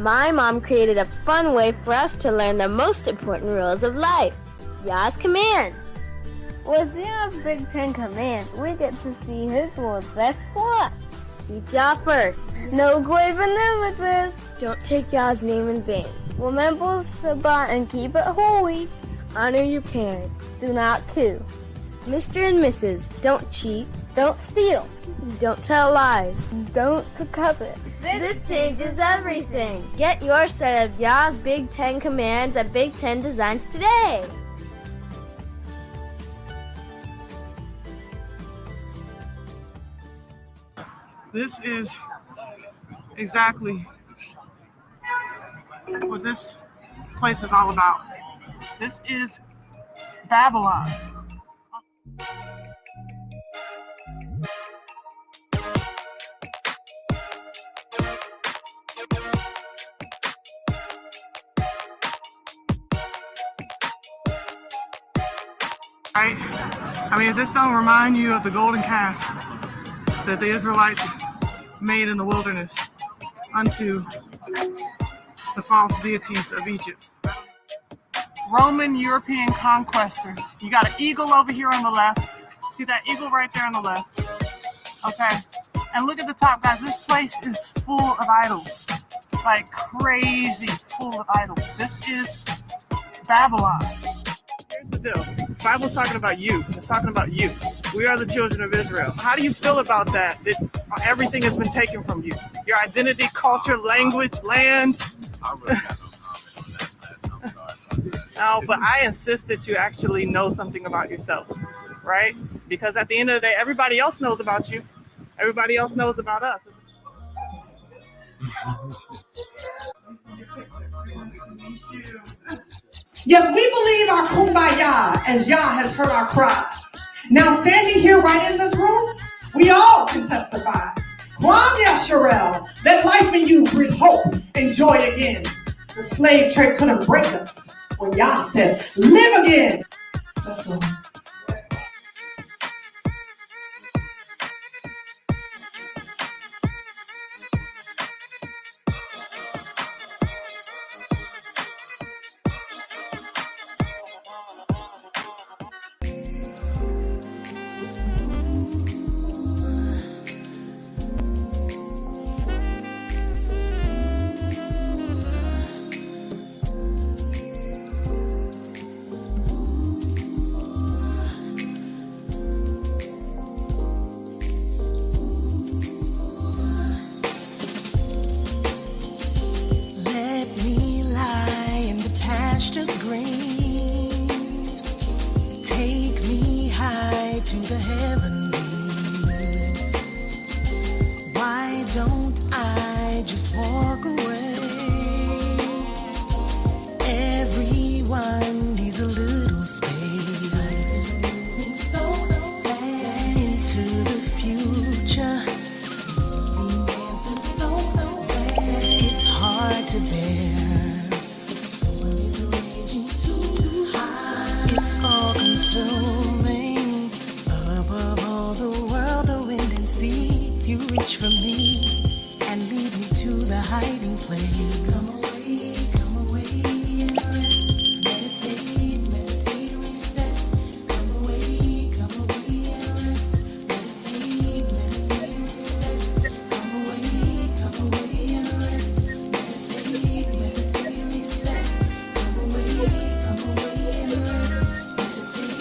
My mom created a fun way for us to learn the most important rules of life. Yah's command. With Yah's Big Ten commands, we get to see His what's best for us. Keep Yah first. No graven images. Don't take Yah's name in vain. Remember Shabbat and keep it holy. Honor your parents. Do not kill. Mr. and Mrs., don't cheat. Don't steal. Don't tell lies. Don't covet. This changes everything. Get your set of Yah's Big Ten commands at Big Ten Designs today. This is exactly what this place is all about. This is Babylon. Right? I mean, if this don't remind you of the golden calf that the Israelites made in the wilderness unto the false deities of Egypt. Roman European conquestors. You got an eagle over here on the left. See that eagle right there on the left? Okay. And look at the top, guys. This place is full of idols. Like crazy full of idols. This is Babylon. Here's the deal. The Bible's talking about you. It's talking about you. We are the children of Israel. How do you feel about that? That everything has been taken from you? Your identity, culture, language, land. No, but I insist that you actually know something about yourself, right? Because at the end of the day, everybody else knows about you. Everybody else knows about us. Yes, we believe our kumbaya as Yah has heard our cry. Now, standing here right in this room, we all can testify. Kwam Yasharel, that life in you brings hope and joy again. The slave trade couldn't break us when Yah said, live again. Let's go.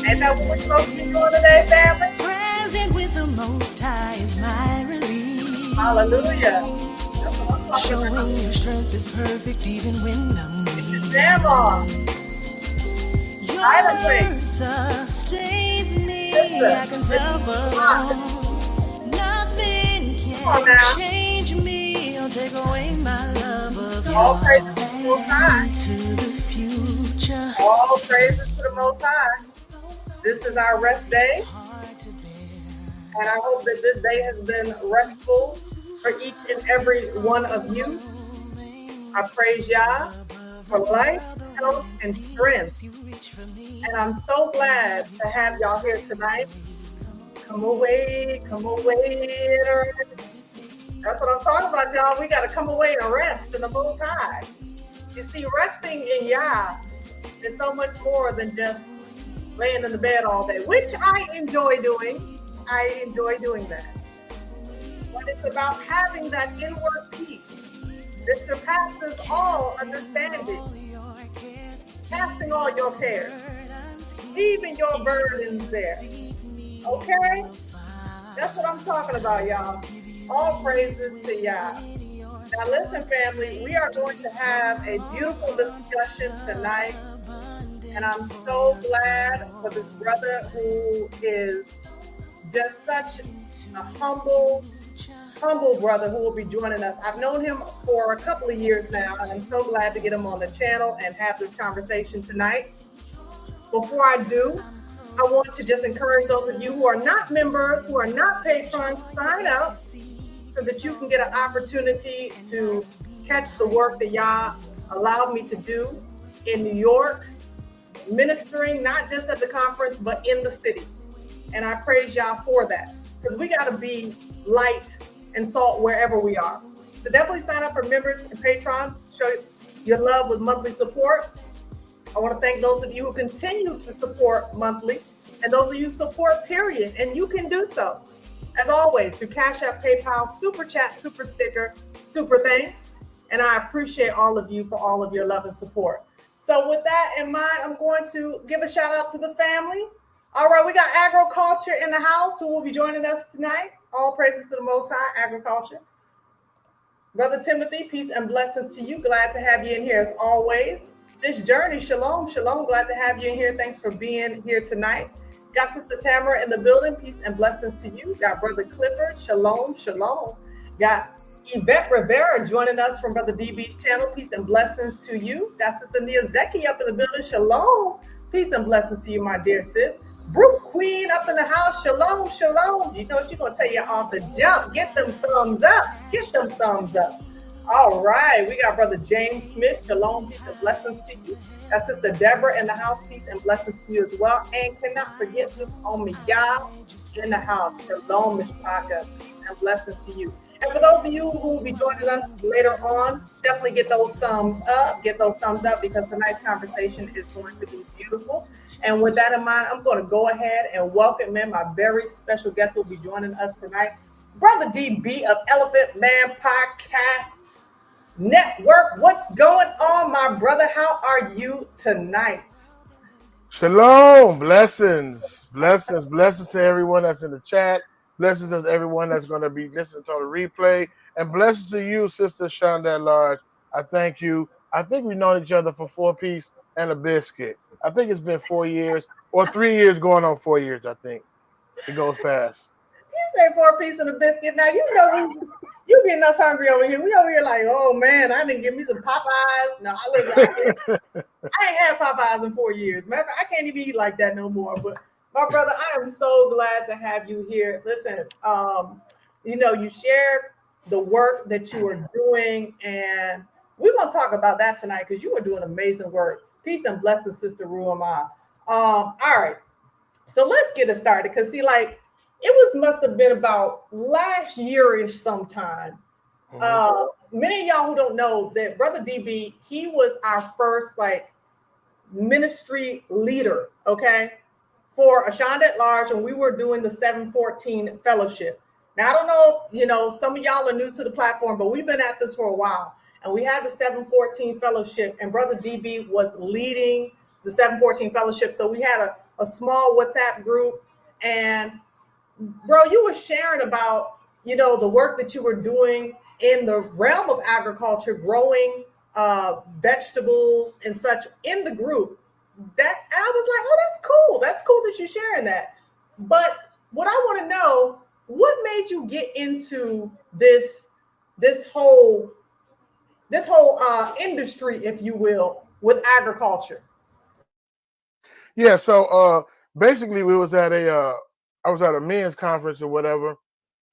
Ain't that what we're supposed to be doing today, family? Present with the Most High is my relief. Hallelujah. Showing your strength is perfect even when I'm weak. Damn on. Your word sustains me. I can suffer alone. Nothing can change me or take away my love of you. All praises to the Most High. To the future. All praises to the Most High. This is our rest day. And I hope that this day has been restful for each and every one of you. I praise Yah for life, health, and strength. And I'm so glad to have y'all here tonight. Come away, and rest. That's what I'm talking about, y'all. We got to come away and rest in the Most High. You see, resting in Yah is so much more than just laying in the bed all day, which I enjoy doing. I enjoy doing that. But it's about having that inward peace that surpasses all understanding, casting all your cares, leaving your burdens there. Okay? That's what I'm talking about, y'all. All praises to Yah. Now listen, family, we are going to have a beautiful discussion tonight. And I'm so glad for this brother who is just such a humble brother who will be joining us. I've known him for a couple of years now, and I'm so glad to get him on the channel and have this conversation tonight. Before I do, I want to just encourage those of you who are not members, who are not patrons, sign up so that you can get an opportunity to catch the work that Yah allowed me to do in New York, ministering not just at the conference, but in the city. And I praise Yah for that, because we got to be light and salt wherever we are. So definitely sign up for members and patrons. Show your love with monthly support. I want to thank those of you who continue to support monthly, and those of you who support period, and you can do so, as always, through Cash App, PayPal, Super Chat, Super Sticker, Super Thanks. And I appreciate all of you for all of your love and support. So with that in mind, I'm going to give a shout out to the family. All right, we got AGrowCulture in the house who will be joining us tonight. All praises to the Most High, AGrowCulture. Brother Timothy, peace and blessings to you. Glad to have you in here as always. This journey, shalom, shalom. Glad to have you in here. Thanks for being here tonight. Got Sister Tamara in the building. Peace and blessings to you. Got Brother Clifford. Shalom, shalom. Got Yvette Rivera joining us from Brother DB's channel. Peace and blessings to you. Got Sister Nia Zeki up in the building. Shalom. Peace and blessings to you, my dear sis. Brooke Queen up in the house. Shalom, shalom. You know she's going to tell you off the jump. Get them thumbs up. Get them thumbs up. All right. We got Brother James Smith. Shalom. Peace and blessings to you. Got Sister Deborah in the house. Peace and blessings to you as well. And cannot forget Sis Omiyah in the house. Shalom, Mishpaka. Peace and blessings to you. And for those of you who will be joining us later on, definitely get those thumbs up. Get those thumbs up, because tonight's conversation is going to be beautiful. And with that in mind, I'm going to go ahead and welcome in my very special guest who will be joining us tonight, Brother DB of Elephant Man Podcast Network. What's going on, my brother? How are you tonight? Shalom, blessings to everyone that's in the chat. Blessings to everyone that's going to be listening to the replay. And blessings to you, Sister Ashanda-At-Large. I thank you. I think we've known each other for 4 piece and a biscuit. I think it's been 4 years or 3 years going on 4 years, I think. It goes fast. You say 4 piece and a biscuit. Now, you know, you getting us hungry over here. We over here like, oh, man, I didn't give me some Popeyes. No, I ain't had Popeyes in 4 years. Matter of fact, I can't even eat like that no more. But my brother, I am so glad to have you here. Listen, you know, you shared the work that you are doing, and we're going to talk about that tonight because you are doing amazing work. Peace and blessings, Sister Ruama. All right, so let's get it started, because see, like, must have been about last year-ish sometime. Many of y'all who don't know that Brother DB, he was our first like ministry leader, okay, for Ashanda-At-Large, and we were doing the 714 fellowship. Now, I don't know, you know, some of y'all are new to the platform, but we've been at this for a while. And we had the 714 fellowship, and Brother DB was leading the 714 fellowship. So we had a small WhatsApp group, and bro, you were sharing about, you know, the work that you were doing in the realm of agriculture, growing vegetables and such in the group. That, and I was like, oh, that's cool. That's cool that you're sharing that. But what I want to know, what made you get into this whole industry, if you will, with agriculture? Yeah, so basically we was at I was at a men's conference or whatever,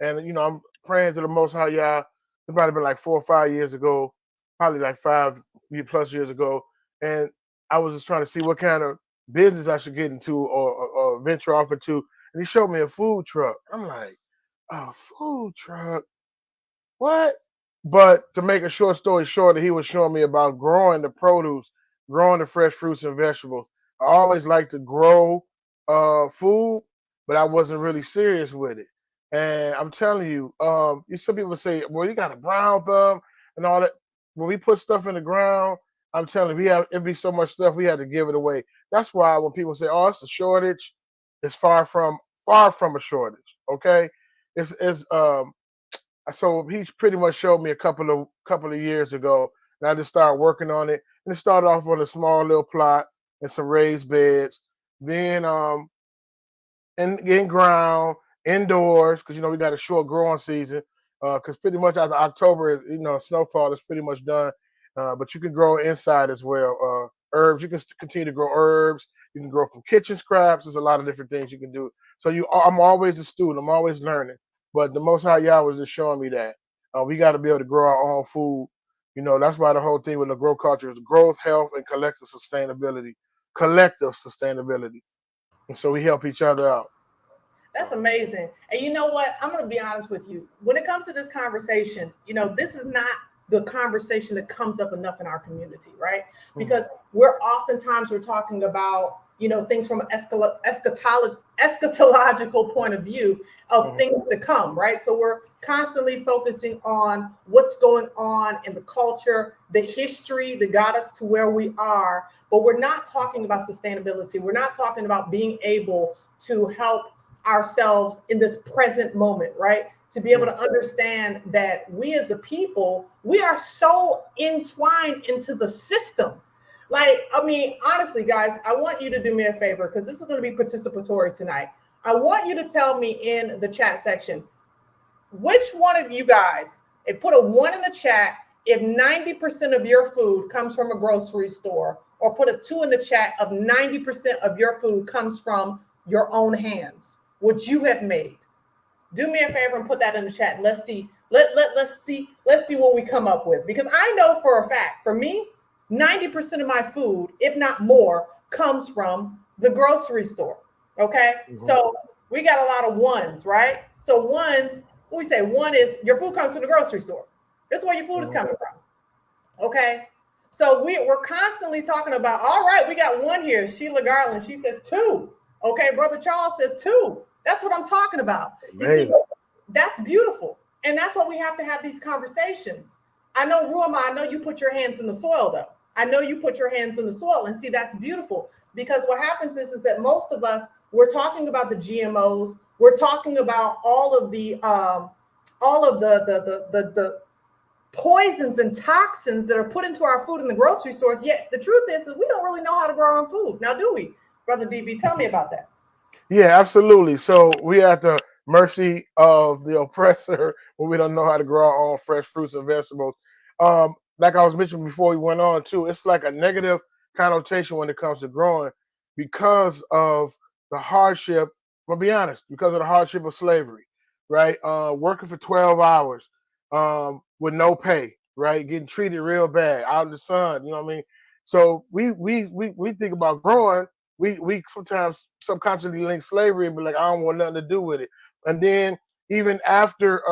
and you know, I'm praying to the Most High Yah. It might have been like 4 or 5 years ago, probably like 5+ years ago, and I was just trying to see what kind of business I should get into or venture off into. And he showed me a food truck. I'm like, a food truck? what? But to make a short story short, he was showing me about growing the produce, growing the fresh fruits and vegetables. I always liked to grow food, but I wasn't really serious with it. And I'm telling you, some people say, well, you got a brown thumb and all that. When we put stuff in the ground, I'm telling you, it'd be so much stuff we had to give it away. That's why when people say, "Oh, it's a shortage," it's far from a shortage. Okay, it's. So he pretty much showed me a couple of years ago, and I just started working on it. And it started off on a small little plot and some raised beds. Then in ground, indoors, because we got a short growing season. Because pretty much after October, snowfall is pretty much done. But you can grow inside as well. Herbs, you can continue to grow herbs. You can grow from kitchen scraps. There's a lot of different things you can do. So I'm always a student. I'm always learning. But the Most High Yah was just showing me that we got to be able to grow our own food. That's why the whole thing with the AGrowCulture is growth, health, and collective sustainability. Collective sustainability. And so we help each other out. That's amazing. And you know what? I'm going to be honest with you. When it comes to this conversation, this is not the conversation that comes up enough in our community, right? Because we're talking about, things from an eschatological point of view of things to come, right? So we're constantly focusing on what's going on in the culture, the history that got us to where we are, but we're not talking about sustainability. We're not talking about being able to help ourselves in this present moment, right? To be able to understand that we as a people, we are so entwined into the system. Honestly, guys, I want you to do me a favor because this is going to be participatory tonight. I want you to tell me in the chat section, which one of you guys, put a 1 in the chat if 90% of your food comes from a grocery store, or put a 2 in the chat of 90% of your food comes from your own hands, what you have made. Do me a favor and put that in the chat. Let's see. Let's see what we come up with. Because I know for a fact, for me, 90% of my food, if not more, comes from the grocery store. Okay. So we got a lot of ones, right? So ones, what we say, one is your food comes from the grocery store. That's where your food is coming from. Okay. So we're constantly talking about, all right, we got 1 here. Sheila Garland, she says 2. Okay, Brother Charles says 2. That's what I'm talking about. See, that's beautiful. And that's why we have to have these conversations. I know, Ruama, I know you put your hands in the soil, though. I know you put your hands in the soil. And see, that's beautiful. Because what happens is that most of us, we're talking about the GMOs. We're talking about all of the poisons and toxins that are put into our food in the grocery stores. Yet the truth is we don't really know how to grow our own food. Now, do we? Brother DB, tell me about that. Yeah, absolutely. So we at the mercy of the oppressor when we don't know how to grow our own fresh fruits and vegetables. Like I was mentioning before we went on too, it's like a negative connotation when it comes to growing because of the hardship. I'll be honest, because of the hardship of slavery, right? Working for 12 hours with no pay, right? Getting treated real bad out in the sun, you know what I mean? So we think about growing. We sometimes subconsciously link slavery and be like, I don't want nothing to do with it. And then even after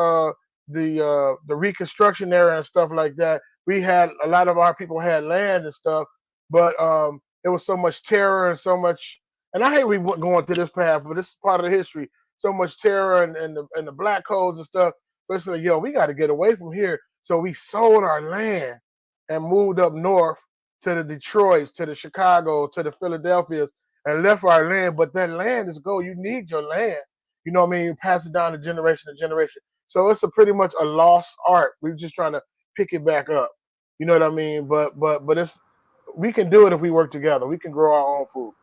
the Reconstruction era and stuff like that, we had a lot of our people had land and stuff, but there was so much terror and so much. And I hate we went going to this path, but this is part of the history. So much terror and the black codes and stuff. So it's like, yo, we got to get away from here. So we sold our land and moved up north to the Detroits, to the Chicago, to the Philadelphias, and left our land. But that land is gold. You need your land. You know what I mean? You pass it down to generation to generation. So it's pretty much a lost art. We're just trying to pick it back up. You know what I mean? But we can do it if we work together. We can grow our own food.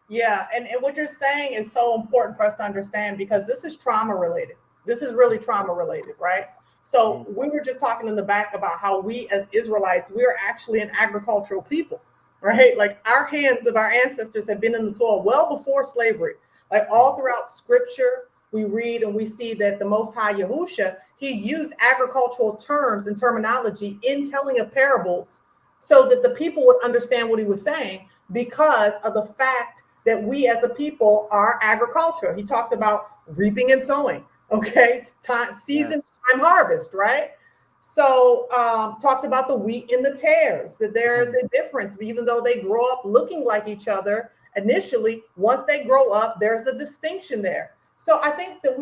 Yeah, and what you're saying is so important for us to understand because this is trauma related. This is really trauma related, right? So we were just talking in the back about how we as Israelites, we are actually an agricultural people, right? Like our hands of our ancestors have been in the soil well before slavery. Like all throughout scripture, we read and we see that the Most High Yahusha, he used agricultural terms and terminology in telling of parables so that the people would understand what he was saying because of the fact that we as a people are agriculture. He talked about reaping and sowing, okay? Season, time harvest, right? So talked about the wheat and the tares, that there's a difference, even though they grow up looking like each other initially. Once they grow up, there's a distinction there. So I think that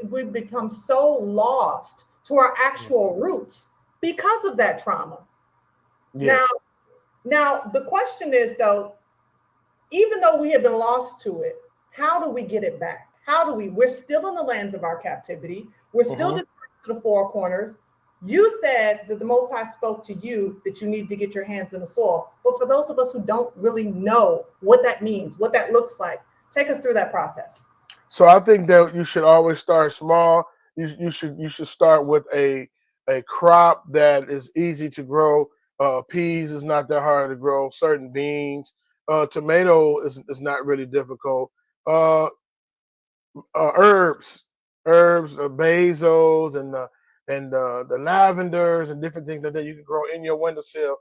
we've become so lost to our actual roots because of that trauma. Yes. Now the question is though, even though we have been lost to it, how do we get it back? We're still in the lands of our captivity. We're still dispersed to the four corners. You said that the Most High spoke to you that you need to get your hands in the soil. But for those of us who don't really know what that means, what that looks like, take us through that process. So I think that you should always start small. You should start with a crop that is easy to grow. Peas is not that hard to grow. Certain beans, tomato is not really difficult. Herbs, basils and the lavenders and different things that you can grow in your windowsill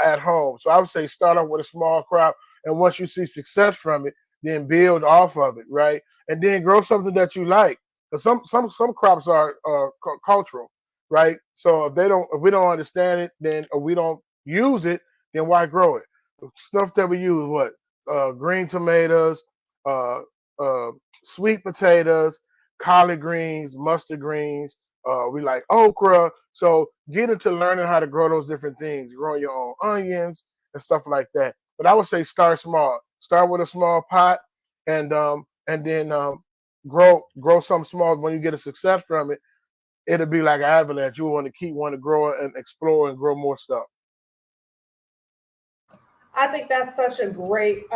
at home. So I would say start off with a small crop, and once you see success from it, then build off of it, right? And then grow something that you like. Because some crops are cultural, right? So if we don't understand it, then or we don't use it, then why grow it? Stuff that we use, what green tomatoes, sweet potatoes, collard greens, mustard greens. We like okra. So get into learning how to grow those different things, growing your own onions and stuff like that. But I would say start small. Start with a small pot, and then grow something small. When you get a success from it, it'll be like an avalanche. You want to grow and explore and grow more stuff. I think that's such a great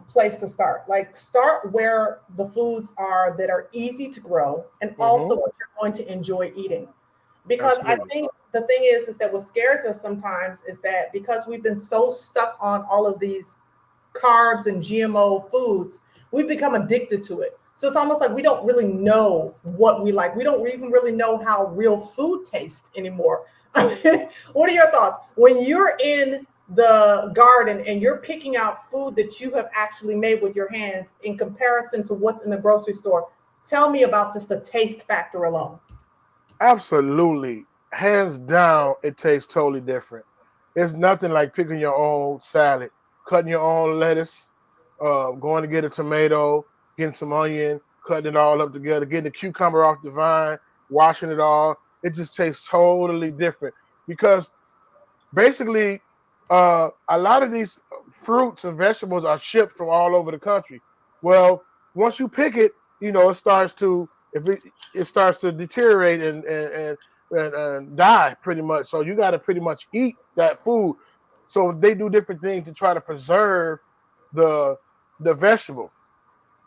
place to start. Like, start where the foods are that are easy to grow and also what you're going to enjoy eating. Because Absolutely. I think the thing is that what scares us sometimes is that because we've been so stuck on all of these carbs and GMO foods, we've become addicted to it. So it's almost like we don't really know what we like. We don't even really know how real food tastes anymore. What are your thoughts? When you're in the garden and you're picking out food that you have actually made with your hands in comparison to what's in the grocery store, tell me about just the taste factor alone. Absolutely. Hands down, it tastes totally different. It's nothing like picking your own salad, cutting your own lettuce, going to get a tomato, getting some onion, cutting it all up together, getting the cucumber off the vine, washing it all. It just tastes totally different because basically a lot of these fruits and vegetables are shipped from all over the country. Well, once you pick it, it starts to deteriorate and die pretty much. So you got to pretty much eat that food. So they do different things to try to preserve the vegetable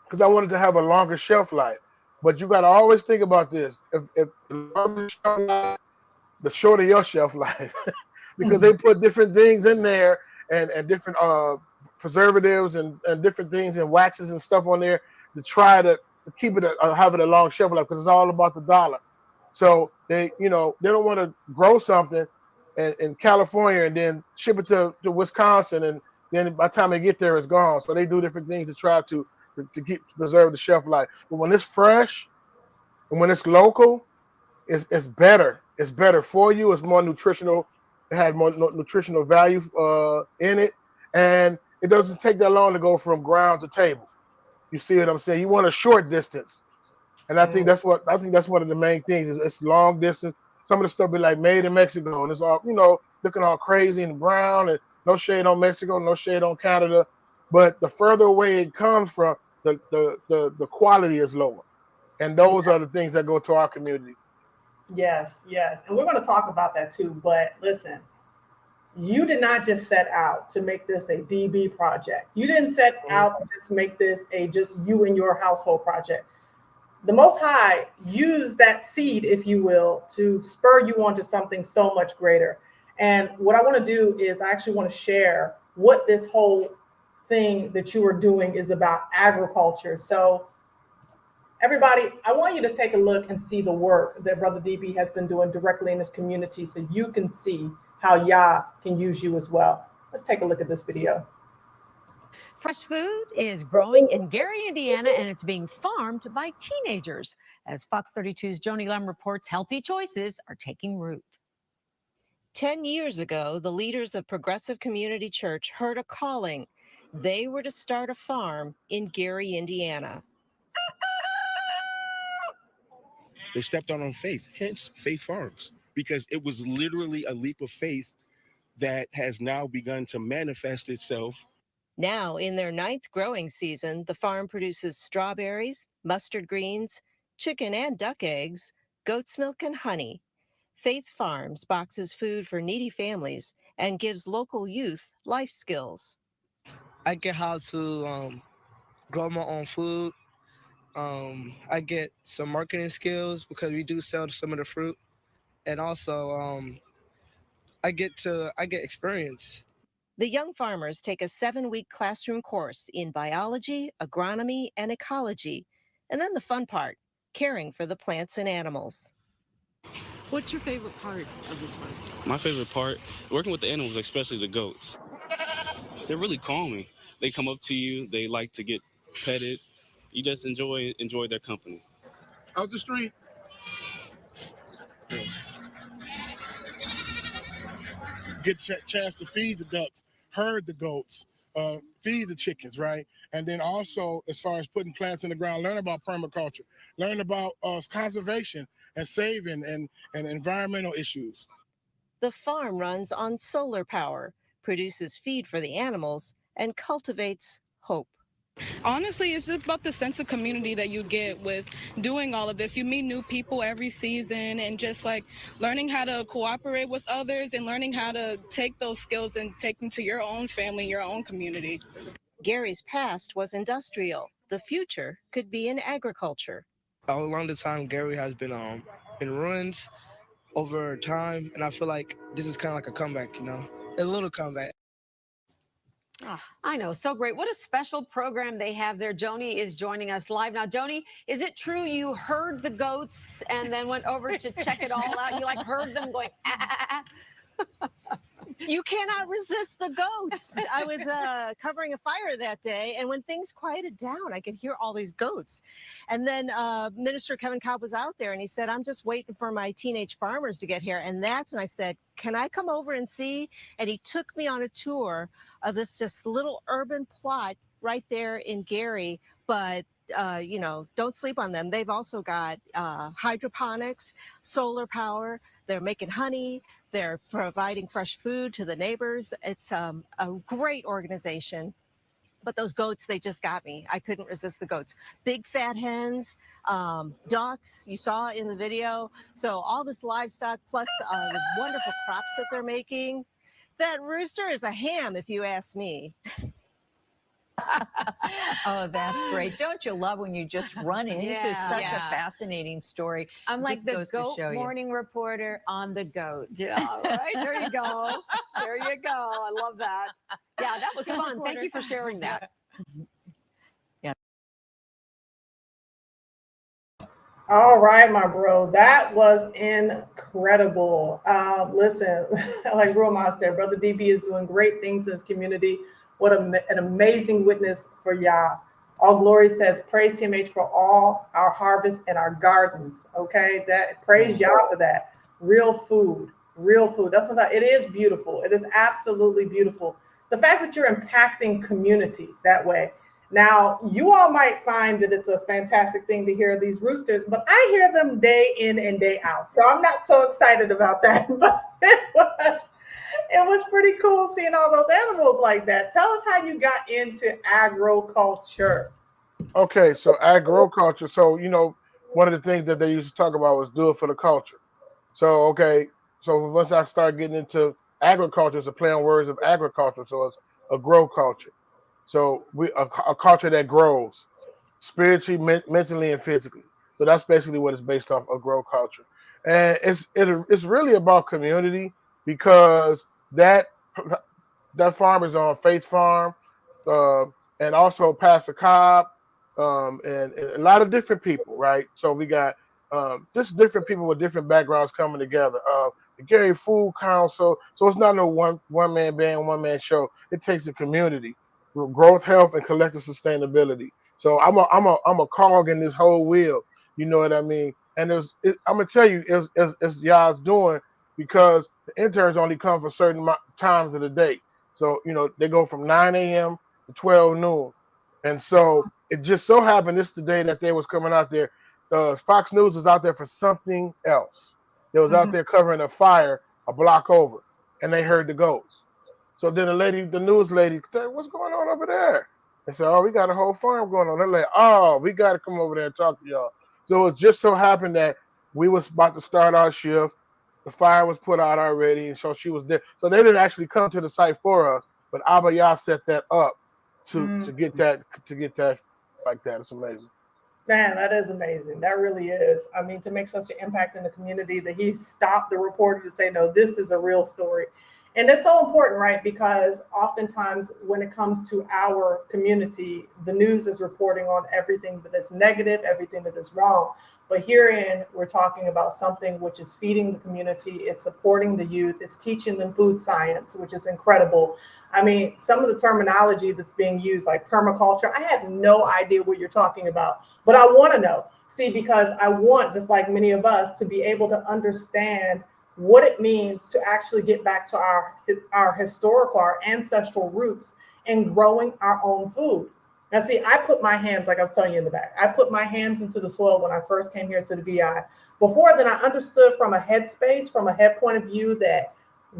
because I wanted to have a longer shelf life. But you got to always think about this: if the longer the shelf life, the shorter your shelf life, because they put different things in there and different preservatives and different things and waxes and stuff on there to try to keep it have it a long shelf life because it's all about the dollar. So they don't want to grow something in California and then ship it to Wisconsin, and then by the time they get there, it's gone. So they do different things to try to preserve the shelf life. But when it's fresh and when it's local, it's better. It's better for you. It's more nutritional. It has more nutritional value in it, and it doesn't take that long to go from ground to table. You see what I'm saying? You want a short distance, and I think that's one of the main things. Is it's long distance. Some of the stuff be like made in Mexico, and it's all looking all crazy and brown, and no shade on Mexico, no shade on Canada, but the further away it comes from, the quality is lower, and those are the things that go to our community. Yes, yes. And we're going to talk about that too. But listen, you did not just set out to make this a DB project. You didn't set out to just make this a just you and your household project. The Most High used that seed, if you will, to spur you onto something so much greater. And what I want to do is I actually want to share what this whole thing that you are doing is about, agriculture. So everybody, I want you to take a look and see the work that Brother DB has been doing directly in his community so you can see how Yah can use you as well. Let's take a look at this video. Fresh food is growing in Gary, Indiana, and it's being farmed by teenagers. As Fox 32's Joni Lem reports, healthy choices are taking root. 10 years ago, the leaders of Progressive Community Church heard a calling. They were to start a farm in Gary, Indiana. They stepped out on faith, hence Faith Farms, because it was literally a leap of faith that has now begun to manifest itself. Now, in their 9th growing season, the farm produces strawberries, mustard greens, chicken and duck eggs, goat's milk, and honey. Faith Farms boxes food for needy families and gives local youth life skills. I get how to grow my own food. I get some marketing skills because we do sell some of the fruit, and also I get experience. The young farmers take a 7-week classroom course in biology, agronomy, and ecology. And then the fun part, caring for the plants and animals. What's your favorite part of this work? My favorite part, working with the animals, especially the goats. They're really calming. They come up to you, they like to get petted. You just enjoy their company. Out the street. Get a chance to feed the ducks, herd the goats, feed the chickens, right? And then also, as far as putting plants in the ground, learn about permaculture, learn about conservation and saving and environmental issues. The farm runs on solar power, produces feed for the animals, and cultivates hope. Honestly, it's just about the sense of community that you get with doing all of this. You meet new people every season, and just like learning how to cooperate with others and learning how to take those skills and take them to your own family, your own community. Gary's past was industrial. The future could be in agriculture. Along the time, Gary has been in ruins over time, and I feel like this is kind of like a comeback, a little comeback. Oh, I know, so great. What a special program they have there. Joni is joining us live now. Joni, is it true you heard the goats and then went over to check it all out? You heard them going, ah. You cannot resist the goats. I was covering a fire that day, and when things quieted down, I could hear all these goats. And then Minister Kevin Cobb was out there, and he said, I'm just waiting for my teenage farmers to get here. And that's when I said, can I come over and see? And he took me on a tour of this just little urban plot right there in Gary. But don't sleep on them. They've also got hydroponics, solar power. They're making honey. They're providing fresh food to the neighbors. It's a great organization. But those goats, they just got me. I couldn't resist the goats. Big fat hens, ducks, you saw in the video. So all this livestock, plus the wonderful crops that they're making. That rooster is a ham, if you ask me. Oh, that's great. Don't you love when you just run into such a fascinating story? I'm like the goat morning reporter on the goats. Yeah, right. There you go. There you go. I love that. Yeah, that was fun. Thank you for sharing that. Yeah. All right, my bro. That was incredible. Listen, like Roma said, Brother DB is doing great things in his community. What an amazing witness for Yah. All glory says, praise TMH for all our harvest and our gardens. Okay, that praise Yah for that. Real food, real food. That's what it is beautiful. It is absolutely beautiful. The fact that you're impacting community that way. Now, you all might find that it's a fantastic thing to hear these roosters, but I hear them day in and day out. So I'm not so excited about that, but it was pretty cool seeing all those animals like that. Tell us how you got into AGrowCulture. Okay, so AGrowCulture. So, one of the things that they used to talk about was do it for the culture. So, so once I started getting into agriculture, it's a play on words of agriculture. So it's a grow culture. So a culture that grows spiritually, mentally, and physically. So that's basically what it's based off of grow culture. And it's really about community, because that farm is on Faith Farm, and also Pastor Cobb, and a lot of different people, right? So we got just different people with different backgrounds coming together. The Gary Food Council. So it's not no one man band, one man show. It takes the community growth, health, and collective sustainability. So I'm a cog in this whole wheel. You know what I mean? And I'm gonna tell you, it's y'all's doing because the interns only come for certain times of the day. So they go from 9 a.m. to 12 noon, and so it just so happened this the day that they was coming out there. Fox News was out there for something else. They was out there covering a fire a block over, and they heard the goats. So then the news lady said, "What's going on over there?" They said, "Oh, we got a whole farm going on." They're like, "Oh, we got to come over there and talk to y'all." So it just so happened that we was about to start our shift. The fire was put out already, and so she was there. So they didn't actually come to the site for us, but Abba Yah set that up to get that like that. It's amazing. Man, that is amazing. That really is. I mean, to make such an impact in the community that he stopped the reporter to say, no, this is a real story. And it's so important, right? Because oftentimes when it comes to our community, the news is reporting on everything that is negative, everything that is wrong. But herein, we're talking about something which is feeding the community. It's supporting the youth. It's teaching them food science, which is incredible. I mean, some of the terminology that's being used, like permaculture, I have no idea what you're talking about, but I want to know. See, because I want, just like many of us, to be able to understand what it means to actually get back to our historical, our ancestral roots and growing our own food. Now, see, I put my hands, like I was telling you in the back, I put my hands into the soil when I first came here to the VI. Before then, I understood from a headspace, from a head point of view, that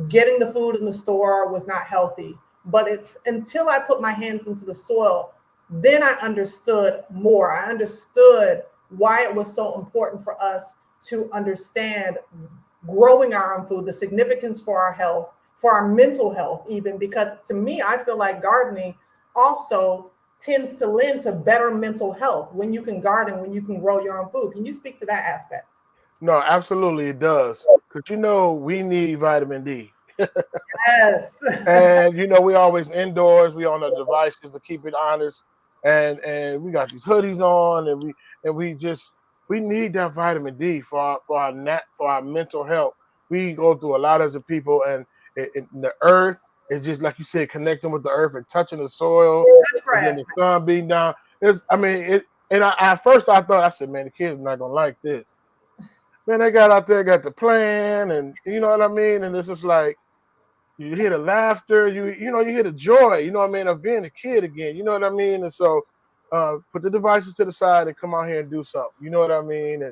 getting the food in the store was not healthy. But it's until I put my hands into the soil, then I understood more. I understood why it was so important for us to understand growing our own food, the significance for our health, for our mental health, even, because to me, I feel like gardening also tends to lend to better mental health when you can garden, when you can grow your own food. Can you speak to that aspect? No, absolutely it does. Because we need vitamin D. Yes. And we always indoors, we on the devices to keep it honest. And we got these hoodies on, and we need that vitamin D for our mental health. We go through a lot as a people, and the earth is just like you said, connecting with the earth and touching the soil, and then the sun beating down. At first I thought, I said, man, the kids are not gonna like this. Man, they got out there, got the plan, and you know what I mean? And it's just like you hear the laughter, you hear the joy, you know what I mean, of being a kid again, you know what I mean? And so put the devices to the side and come out here and do something, you know what I mean?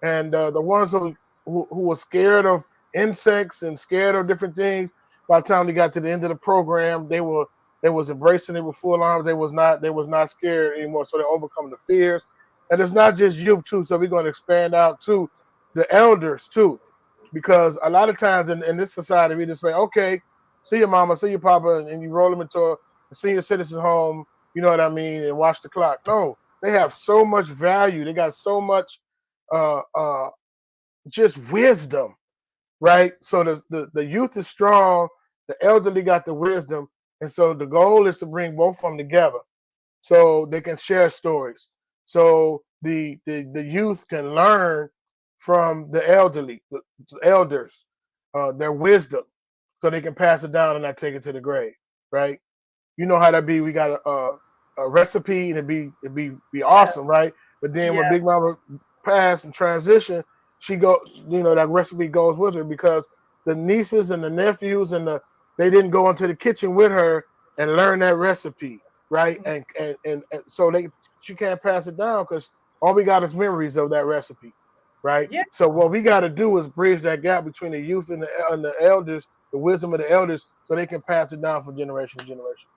And the ones who were scared of insects and scared of different things, by the time they got to the end of the program, they was embracing it with full arms. They was not scared anymore. So they overcome the fears. And it's not just youth too. So we're going to expand out to the elders too. Because a lot of times in this society, we just say, okay, see your mama, see your papa, and you roll them into a senior citizen home, you know what I mean, and watch the clock. No, they have so much value. They got so much just wisdom, right? So the youth is strong, the elderly got the wisdom, and so the goal is to bring both of them together so they can share stories. So the youth can learn from the elderly, the elders, their wisdom, so they can pass it down and not take it to the grave, right? You know how that be. We got a recipe and it'd be awesome, right? But then when Big Mama passed and transitioned, that recipe goes with her because the nieces and the nephews they didn't go into the kitchen with her and learn that recipe, right? And so she can't pass it down because all we got is memories of that recipe, right? Yeah. So what we got to do is bridge that gap between the youth and the elders, the wisdom of the elders, so they can pass it down from generation to generation.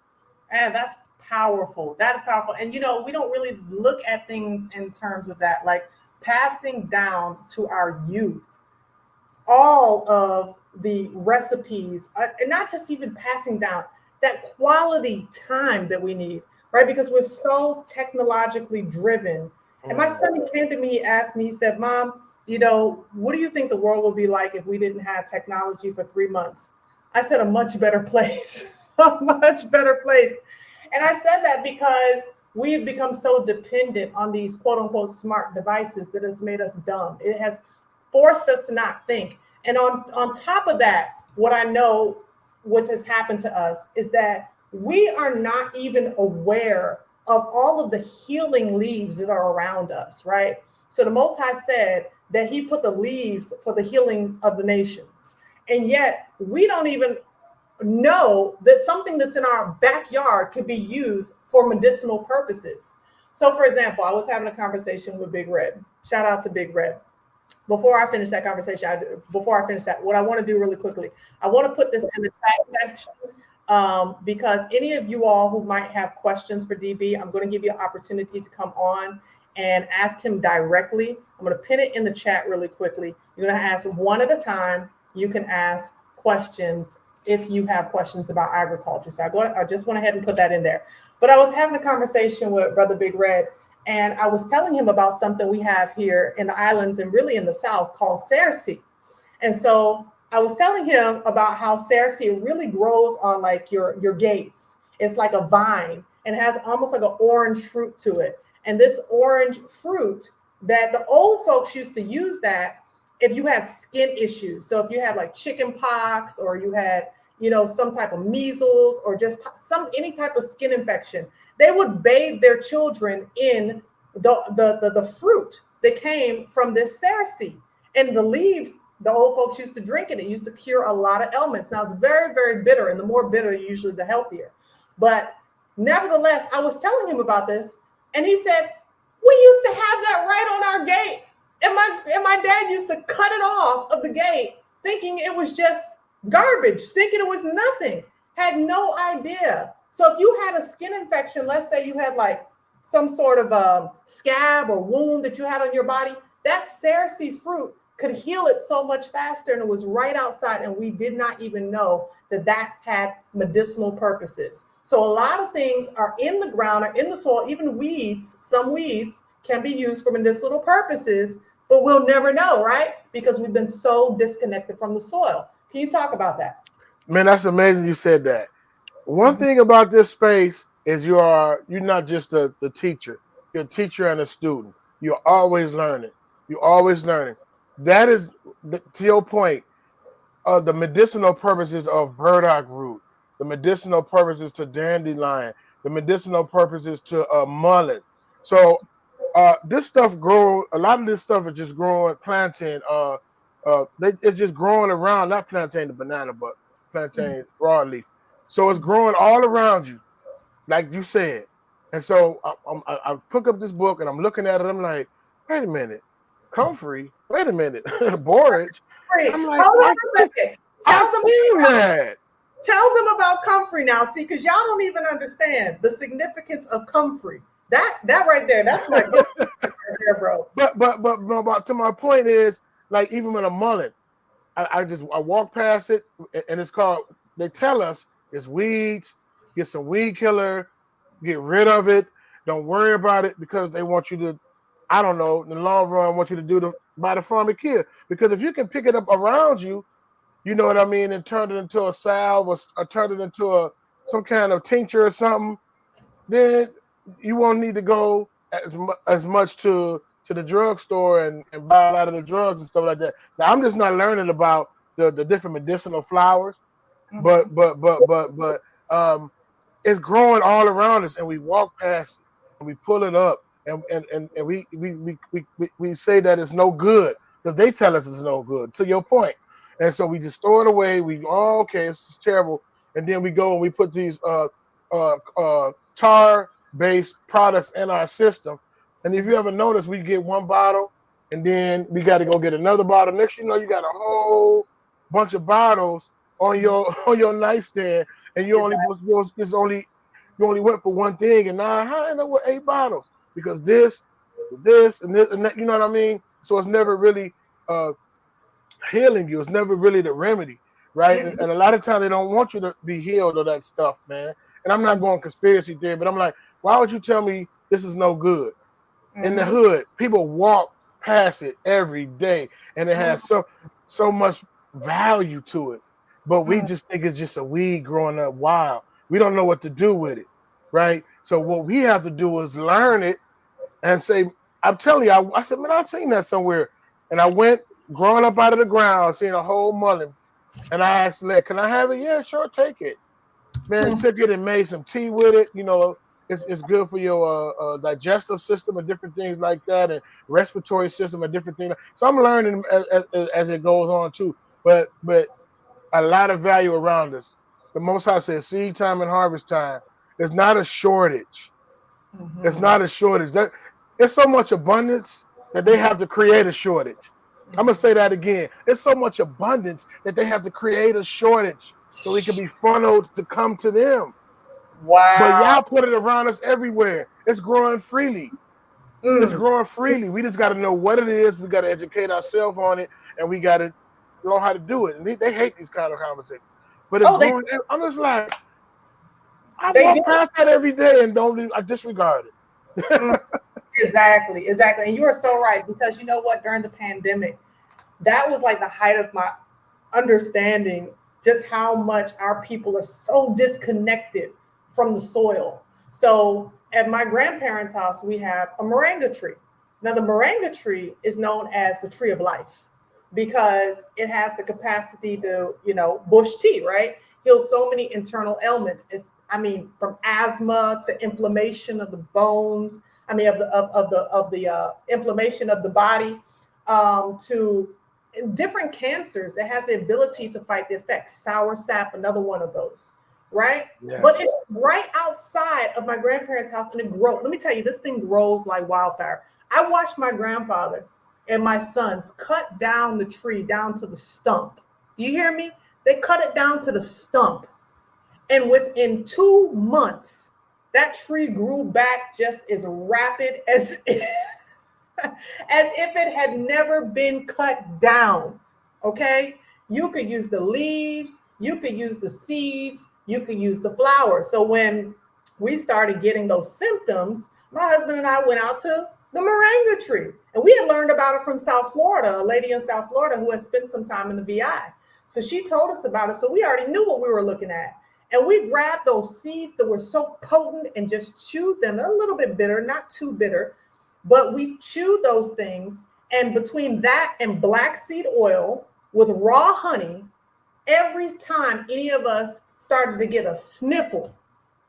And that's powerful. That is powerful. And we don't really look at things in terms of that, like passing down to our youth all of the recipes, and not just even passing down that quality time that we need, right? Because we're so technologically driven. And my son, he came to me, he asked me, he said, Mom, what do you think the world would be like if we didn't have technology for 3 months? I said, a much better place. A much better place. And I said that because we have become so dependent on these quote unquote smart devices that has made us dumb. It has forced us to not think. And on top of that, what I know, which has happened to us, is that we are not even aware of all of the healing leaves that are around us, right? So the Most High said that he put the leaves for the healing of the nations. And yet we don't even know that something that's in our backyard could be used for medicinal purposes. So for example, I was having a conversation with Big Red. Shout out to Big Red. Before I finish that conversation, what I want to do really quickly, I want to put this in the chat section because any of you all who might have questions for DB, I'm going to give you an opportunity to come on and ask him directly. I'm going to pin it in the chat really quickly. You're going to ask one at a time. You can ask questions if you have questions about agriculture. So I just went ahead and put that in there. But I was having a conversation with Brother Big Red, and I was telling him about something we have here in the islands and really in the South called cerasee. And so I was telling him about how cerasee really grows on like your gates. It's like a vine and it has almost like an orange fruit to it. And this orange fruit, that the old folks used to use that if you had skin issues. So if you had like chicken pox, or you had, you know, some type of measles, or just any type of skin infection, they would bathe their children in the fruit that came from this cerasee. And the leaves, the old folks used to drink it. It used to cure a lot of ailments. Now it's very, very bitter, and the more bitter, usually the healthier. But nevertheless, I was telling him about this, and he said, we used to have that right on our gate. And my dad used to cut it off of the gate, thinking it was just garbage, thinking it was nothing, had no idea. So if you had a skin infection, let's say you had like some sort of a scab or wound that you had on your body, that cerasee fruit could heal it so much faster, and it was right outside, and we did not even know that that had medicinal purposes. So a lot of things are in the ground, or in the soil, even weeds. Some weeds can be used for medicinal purposes, but we'll never know, right? Because we've been so disconnected from the soil. Can you talk about that? Man, that's amazing you said that. One thing about this space is you're not just the teacher. You're a teacher and a student. You're always learning. You're always learning. That is, to your point, the medicinal purposes of burdock root, the medicinal purposes to dandelion, the medicinal purposes to mullet. So this stuff grow. A lot of this stuff is just growing. Plantain. It's just growing around. Not plantain, the banana, but plantain broadleaf. So it's growing all around you, like you said. And so I pick up this book and I'm looking at it. I'm like, wait a minute, comfrey. Wait a minute, borage. I'm like, hold on a second. Tell them about comfrey now. See, because y'all don't even understand the significance of comfrey. That right there, that's my right there, bro. But to my point is, like, even with a mullet, I walk past it, and it's called. They tell us it's weeds. Get some weed killer, get rid of it. Don't worry about it, because they want you to, I don't know, in the long run, want you to buy the farm and kill. Because if you can pick it up around you, you know what I mean, and turn it into a salve, or turn it into some kind of tincture or something, then you won't need to go as much to the drugstore and buy a lot of the drugs and stuff like that. Now, I'm just not learning about the different medicinal flowers, but it's growing all around us, and we walk past it and we pull it up, and we say that it's no good because they tell us it's no good. To your point, and so we just throw it away. Okay, it's terrible, and then we go and we put these tar-based products in our system. And if you ever notice, we get one bottle, and then we got to go get another bottle. Next, you know, you got a whole bunch of bottles on your nightstand, and you only went for one thing, and now I end up with 8 bottles because this, and that, you know what I mean? So it's never really healing you. It's never really the remedy, right? And a lot of times they don't want you to be healed of that stuff, man. And I'm not going conspiracy theory, but I'm like, why would you tell me this is no good? In the hood, people walk past it every day, and it has so much value to it. But we just think it's just a weed growing up wild. We don't know what to do with it, right? So what we have to do is learn it and say, I'm telling you, I said, man, I've seen that somewhere. And I went growing up out of the ground, seeing a whole mullet. And I asked, can I have it? Yeah, sure, take it. Man, took it and made some tea with it. You know, it's good for your digestive system and different things like that, and respiratory system and different things. So I'm learning as it goes on too. But a lot of value around us. The Most High says seed time and harvest time. It's not a shortage. It's not a shortage. That it's so much abundance that they have to create a shortage. I'm gonna say that again. It's so much abundance that they have to create a shortage so it can be funneled to come to them. Wow. But y'all put it around us everywhere. It's growing freely. It's growing freely. We just got to know what it is. We got to educate ourselves on it, and we got to know how to do it. And they hate these kind of conversations. But it's growing. I'm just like, I walk past that every day and I disregard it. Exactly. And you are so right, because you know what, during the pandemic, that was like the height of my understanding just how much our people are so disconnected from the soil. So at my grandparents' house, we have a moringa tree. Now the moringa tree is known as the tree of life because it has the capacity to, bush tea, right? Heal so many internal ailments. From asthma to inflammation of the bones. Of the inflammation of the body, to different cancers. It has the ability to fight the effects. Sour sap, another one of those, right? Yes. But it's right outside of my grandparents' house, and it grows. Let me tell you, this thing grows like wildfire. I watched my grandfather and my sons cut down the tree down to the stump. Do you hear me? They cut it down to the stump. And within 2 months, that tree grew back just as rapid as if it had never been cut down. Okay? You could use the leaves, you could use the seeds, you could use the flowers. So when we started getting those symptoms, my husband and I went out to the moringa tree. And we had learned about it from South Florida, a lady in South Florida who had spent some time in the VI. So she told us about it. So we already knew what we were looking at. And we grabbed those seeds that were so potent and just chewed them. They're a little bit bitter, not too bitter, but we chewed those things. And between that and black seed oil with raw honey, every time any of us started to get a sniffle,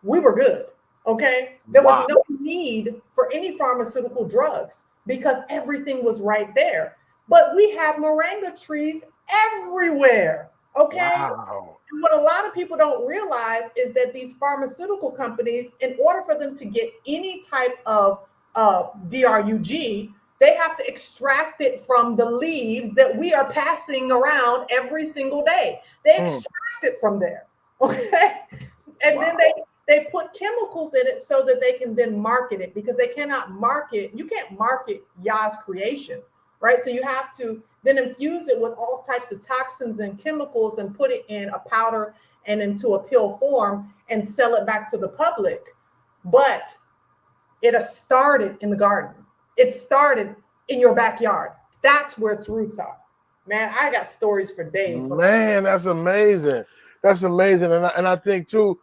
we were good, okay? There was no need for any pharmaceutical drugs because everything was right there. But we have moringa trees everywhere, okay? Wow. And what a lot of people don't realize is that these pharmaceutical companies, in order for them to get any type of DRUG, they have to extract it from the leaves that we are passing around every single day. They extract it from there, okay? And then they put chemicals in it so that they can then market it, because they cannot market, you can't market Yah's creation, right? So you have to then infuse it with all types of toxins and chemicals and put it in a powder and into a pill form and sell it back to the public. But it has started in the garden. It started in your backyard. That's where its roots are. Man, I got stories for days. Man, that's amazing. That's amazing. And I think too,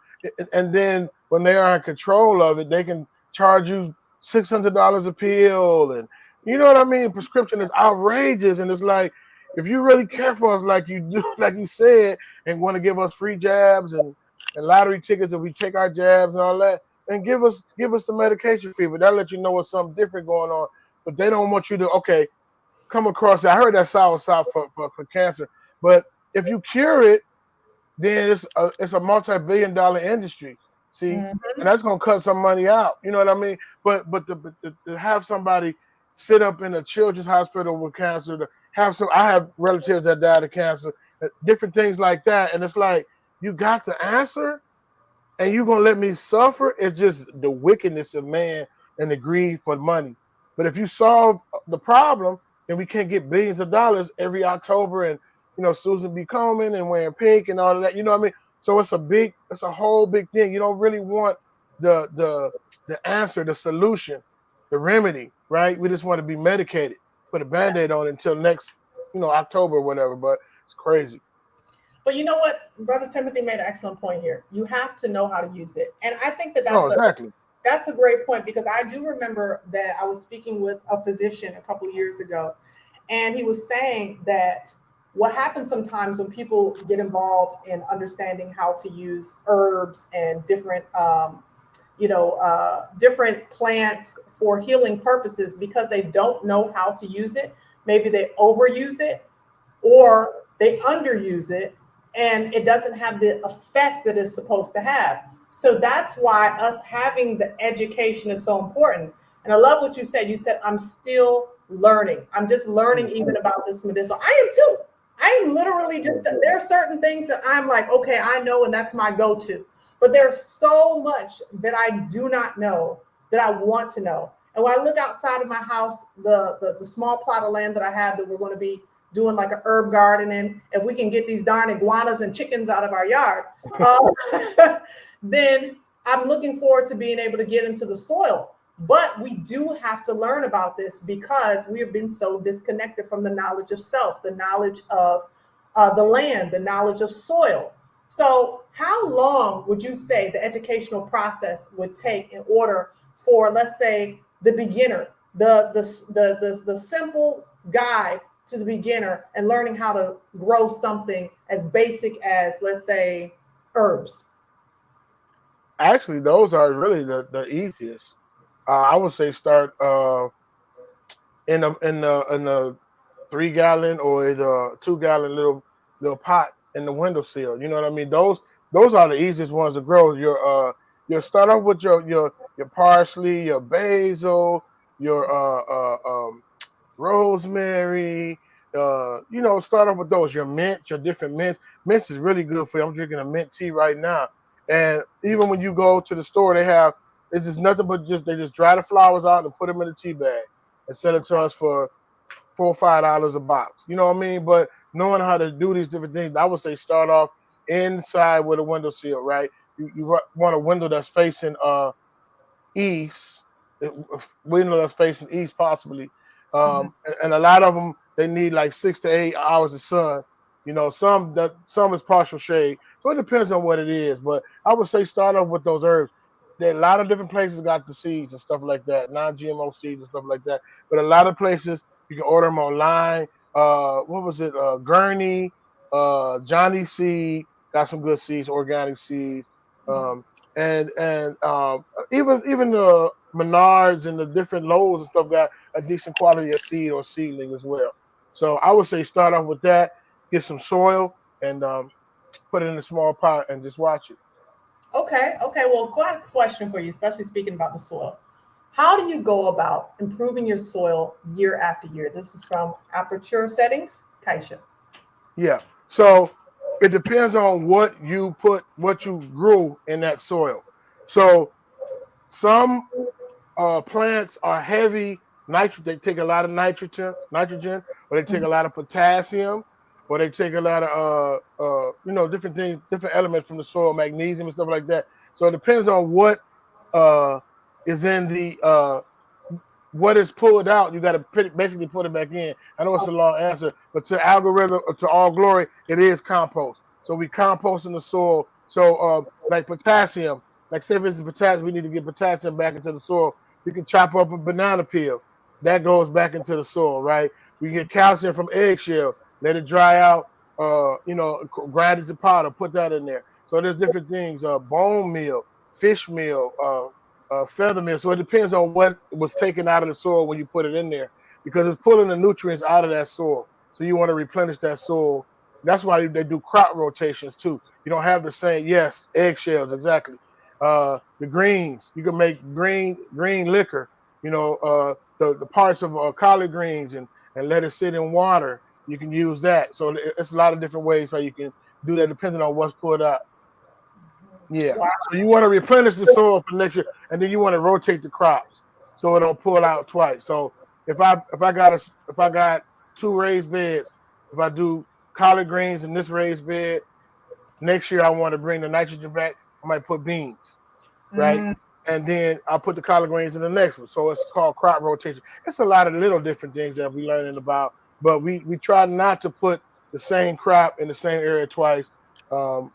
and then when they are in control of it, they can charge you $600 a pill. And you know what I mean? Prescription is outrageous. And it's like, if you really care for us like you do, like you said, and want to give us free jabs and lottery tickets if we take our jabs and all that, then give us the medication fee. But that'll let you know what's something different going on. But they don't want you to, okay, come across it. I heard that sour sop for cancer. But if you cure it, then it's a multi-billion-dollar industry. See, and that's gonna cut some money out. You know what I mean? But to have somebody sit up in a children's hospital with cancer, to have I have relatives that died of cancer, different things like that, and it's like, you got the answer, and you're gonna let me suffer? It's just the wickedness of man and the greed for money. But if you solve the problem, then we can't get billions of dollars every October, and Susan B. Komen and wearing pink and all of that. You know what I mean? So it's a whole big thing. You don't really want the answer, the solution, the remedy, right? We just want to be medicated, put a Band-Aid on it until next, October or whatever. But it's crazy. But you know what? Brother Timothy made an excellent point here. You have to know how to use it. And I think that's a great point, because I do remember that I was speaking with a physician a couple years ago, and he was saying that what happens sometimes when people get involved in understanding how to use herbs and different, different plants for healing purposes, because they don't know how to use it. Maybe they overuse it or they underuse it, and it doesn't have the effect that it's supposed to have. So that's why us having the education is so important. And I love what you said. You said, I'm still learning. I'm just learning even about this medicinal. I am too. I'm literally just, there are certain things that I'm like, okay, I know, and that's my go-to. But there's so much that I do not know that I want to know. And when I look outside of my house, the small plot of land that I have that we're going to be doing like an herb garden in, if we can get these darn iguanas and chickens out of our yard, then I'm looking forward to being able to get into the soil. But we do have to learn about this because we have been so disconnected from the knowledge of self, the knowledge of the land, the knowledge of soil. So how long would you say the educational process would take in order for, let's say, the beginner, the simple guide to the beginner and learning how to grow something as basic as, let's say, herbs? Actually, those are really the easiest. I would say start in the 3 gallon or the 2 gallon little pot in the windowsill. You know what I mean? Those are the easiest ones to grow. You start off with your parsley, your basil, your rosemary. Start off with those. Your mint, your different mints. Mint is really good for you. I'm drinking a mint tea right now. And even when you go to the store, it's just nothing but they just dry the flowers out and put them in a tea bag and sell it to us for $4 or $5 a box. You know what I mean? But knowing how to do these different things, I would say start off inside with a windowsill, right? You want a window that's facing east, window that's facing east possibly. And a lot of them, they need like 6 to 8 hours of sun. Some is partial shade. So it depends on what it is. But I would say start off with those herbs. There are a lot of different places got the seeds and stuff like that, non-GMO seeds and stuff like that. But a lot of places you can order them online. What was it? Gurney, Johnny Seed got some good seeds, organic seeds, and even the Menards and the different Lowe's and stuff got a decent quality of seed or seedling as well. So I would say start off with that, get some soil, and put it in a small pot and just watch it. Okay. Well, got a question for you, especially speaking about the soil. How do you go about improving your soil year after year? This is from Aperture Settings, Kaisha. Yeah. So it depends on what you grew in that soil. So some plants are heavy nitrogen. They take a lot of nitrogen, or they take a lot of potassium, or they take a lot of different things, different elements from the soil, magnesium and stuff like that. So it depends on what is in the what is pulled out. You got to basically put it back in. I know it's a long answer, but to algorithm, to all glory, it is compost. So we compost in the soil. So like potassium, like say if it's potassium, we need to get potassium back into the soil. We can chop up a banana peel. That goes back into the soil, right? We get calcium from eggshell. Let it dry out, grind it to powder, put that in there. So there's different things, bone meal, fish meal, feather meal. So it depends on what was taken out of the soil when you put it in there, because it's pulling the nutrients out of that soil. So you want to replenish that soil. That's why they do crop rotations too. You don't have the same, yes, eggshells, exactly. The greens, you can make green liquor, the parts of collard greens and let it sit in water. You can use that. So it's a lot of different ways how you can do that depending on what's put out. Yeah. Wow. So you want to replenish the soil for next year, and then you want to rotate the crops so it don't pull out twice. So if I got 2 raised beds, if I do collard greens in this raised bed, next year I want to bring the nitrogen back. I might put beans, right? And then I'll put the collard greens in the next one. So it's called crop rotation. It's a lot of little different things that we're learning about, but we try not to put the same crop in the same area twice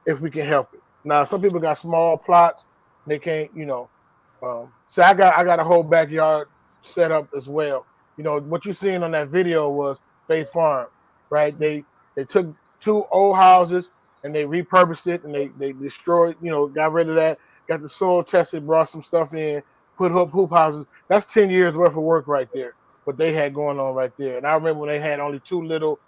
if we can help it. Now, some people got small plots. They can't, so I got a whole backyard set up as well. What you're seeing on that video was Faith Farm, right? They They took 2 old houses and they repurposed it and they destroyed, got rid of that, got the soil tested, brought some stuff in, put hoop houses. That's 10 years worth of work right there, what they had going on right there. And I remember when they had only 2 little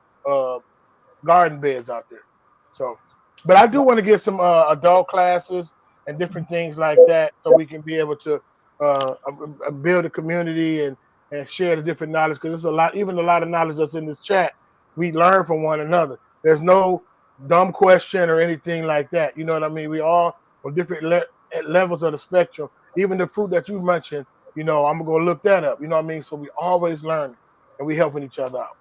garden beds out there. So, but I do want to get some adult classes and different things like that so we can be able to build a community and share the different knowledge, because there's a lot of knowledge that's in this chat. We learn from one another. There's no dumb question or anything like that. You know what I mean? We all on different levels of the spectrum. Even the fruit that you mentioned, I'm gonna go look that up. You know what I mean? So we always learning and we helping each other out.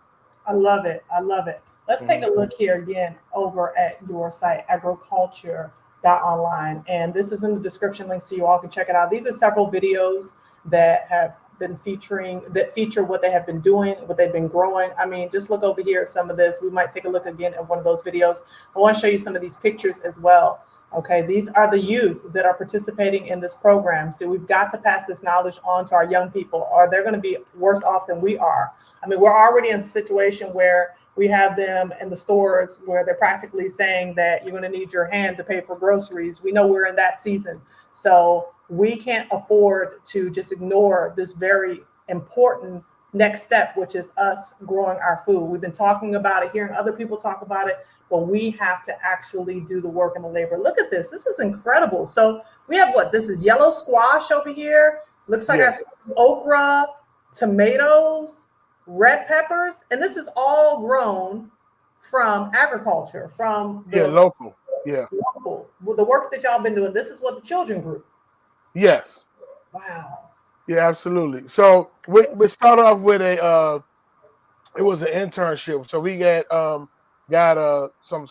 I love it. I love it. Let's take a look here again over at your site, AGrowCulture.online. And this is in the description link so you all can check it out. These are several videos that have been feature what they have been doing, what they've been growing. I mean, just look over here at some of this. We might take a look again at one of those videos. I want to show you some of these pictures as well. Okay, these are the youth that are participating in this program. So we've got to pass this knowledge on to our young people, or they're going to be worse off than we are. I mean, we're already in a situation where we have them in the stores where they're practically saying that you're going to need your hand to pay for groceries. We know we're in that season. So we can't afford to just ignore this very important next step, which is us growing our food. We've been talking about it, hearing other people talk about it, but we have to actually do the work and the labor. Look at this. This is incredible. So we have this is yellow squash over here. Looks like I see okra, tomatoes, red peppers, and this is all grown from agriculture, from the local. Yeah. Local. With the work that y'all been doing, this is what the children grew. Yes. Wow. Yeah, absolutely. So we started off with it was an internship. So we got some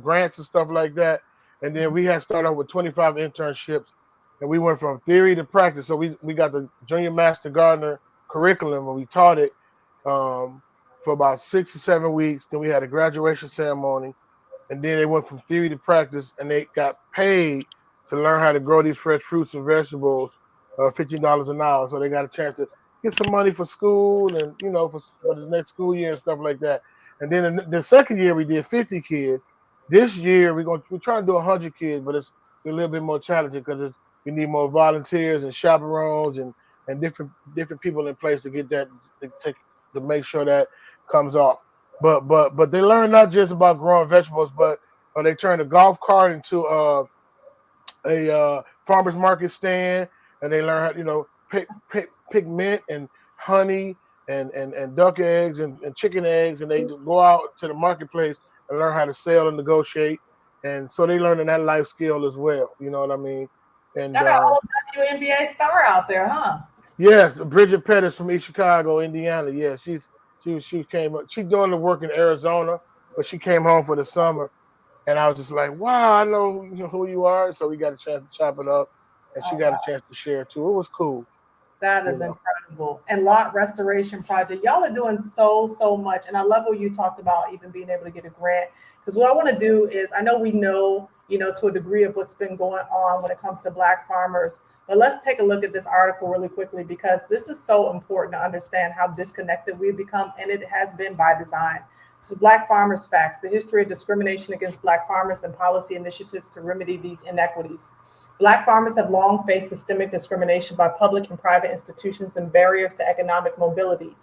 grants and stuff like that. And then we had started off with 25 internships, and we went from theory to practice. So we got the Junior Master Gardener curriculum, and we taught it for about 6 or 7 weeks. Then we had a graduation ceremony, and then they went from theory to practice, and they got paid to learn how to grow these fresh fruits and vegetables, $15 an hour. So they got a chance to get some money for school and, for the next school year and stuff like that. And then the second year we did 50 kids. This year we're trying to do 100 kids, but it's a little bit more challenging because we need more volunteers and chaperones and different people in place to get that to make sure that comes off. But they learn not just about growing vegetables, but they turn a golf cart into a farmer's market stand, and they learn how pick mint and honey and duck eggs and chicken eggs, and they go out to the marketplace and learn how to sell and negotiate, and so they learning that life skill as well. You know what I mean? And y'all got a whole WNBA star out there, huh? Yes, Bridget Pettis from East Chicago, Indiana. Yeah, she came up. She's doing the work in Arizona, but she came home for the summer. And I was just like, wow, I know who you are. So we got a chance to chop it up, and she got a chance to share too. It was cool. That is incredible. And Lot Restoration Project, y'all are doing so much. And I love what you talked about, even being able to get a grant. Because what I want to do is, I know we know, to a degree of what's been going on when it comes to Black farmers. But let's take a look at this article really quickly, because this is so important to understand how disconnected we've become. And it has been by design. This is Black Farmers Facts, the history of discrimination against Black farmers and policy initiatives to remedy these inequities. Black farmers have long faced systemic discrimination by public and private institutions and barriers to economic mobility.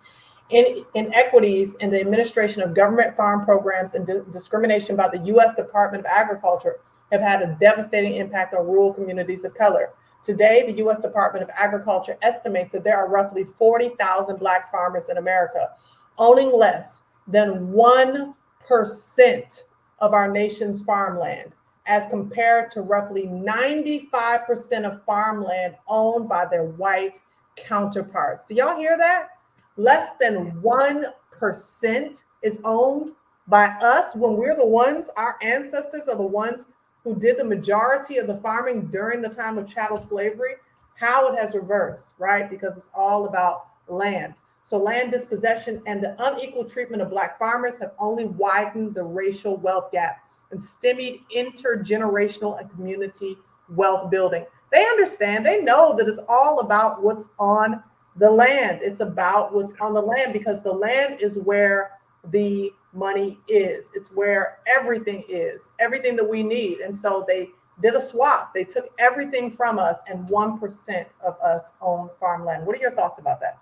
Inequities in the administration of government farm programs and discrimination by the U.S. Department of Agriculture have had a devastating impact on rural communities of color. Today, the U.S. Department of Agriculture estimates that there are roughly 40,000 Black farmers in America, owning less than 1% of our nation's farmland, as compared to roughly 95% of farmland owned by their white counterparts. Do y'all hear that? Less than 1% is owned by us when we're the ones, our ancestors are the ones who did the majority of the farming during the time of chattel slavery. How it has reversed, right? Because it's all about land. So land dispossession and the unequal treatment of Black farmers have only widened the racial wealth gap and stymied intergenerational and community wealth building. They understand, they know that it's all about what's on the land. It's about what's on the land, because the land is where the money is. It's where everything is, everything that we need. And so they did a swap. They took everything from us, and 1% of us own farmland. What are your thoughts about that?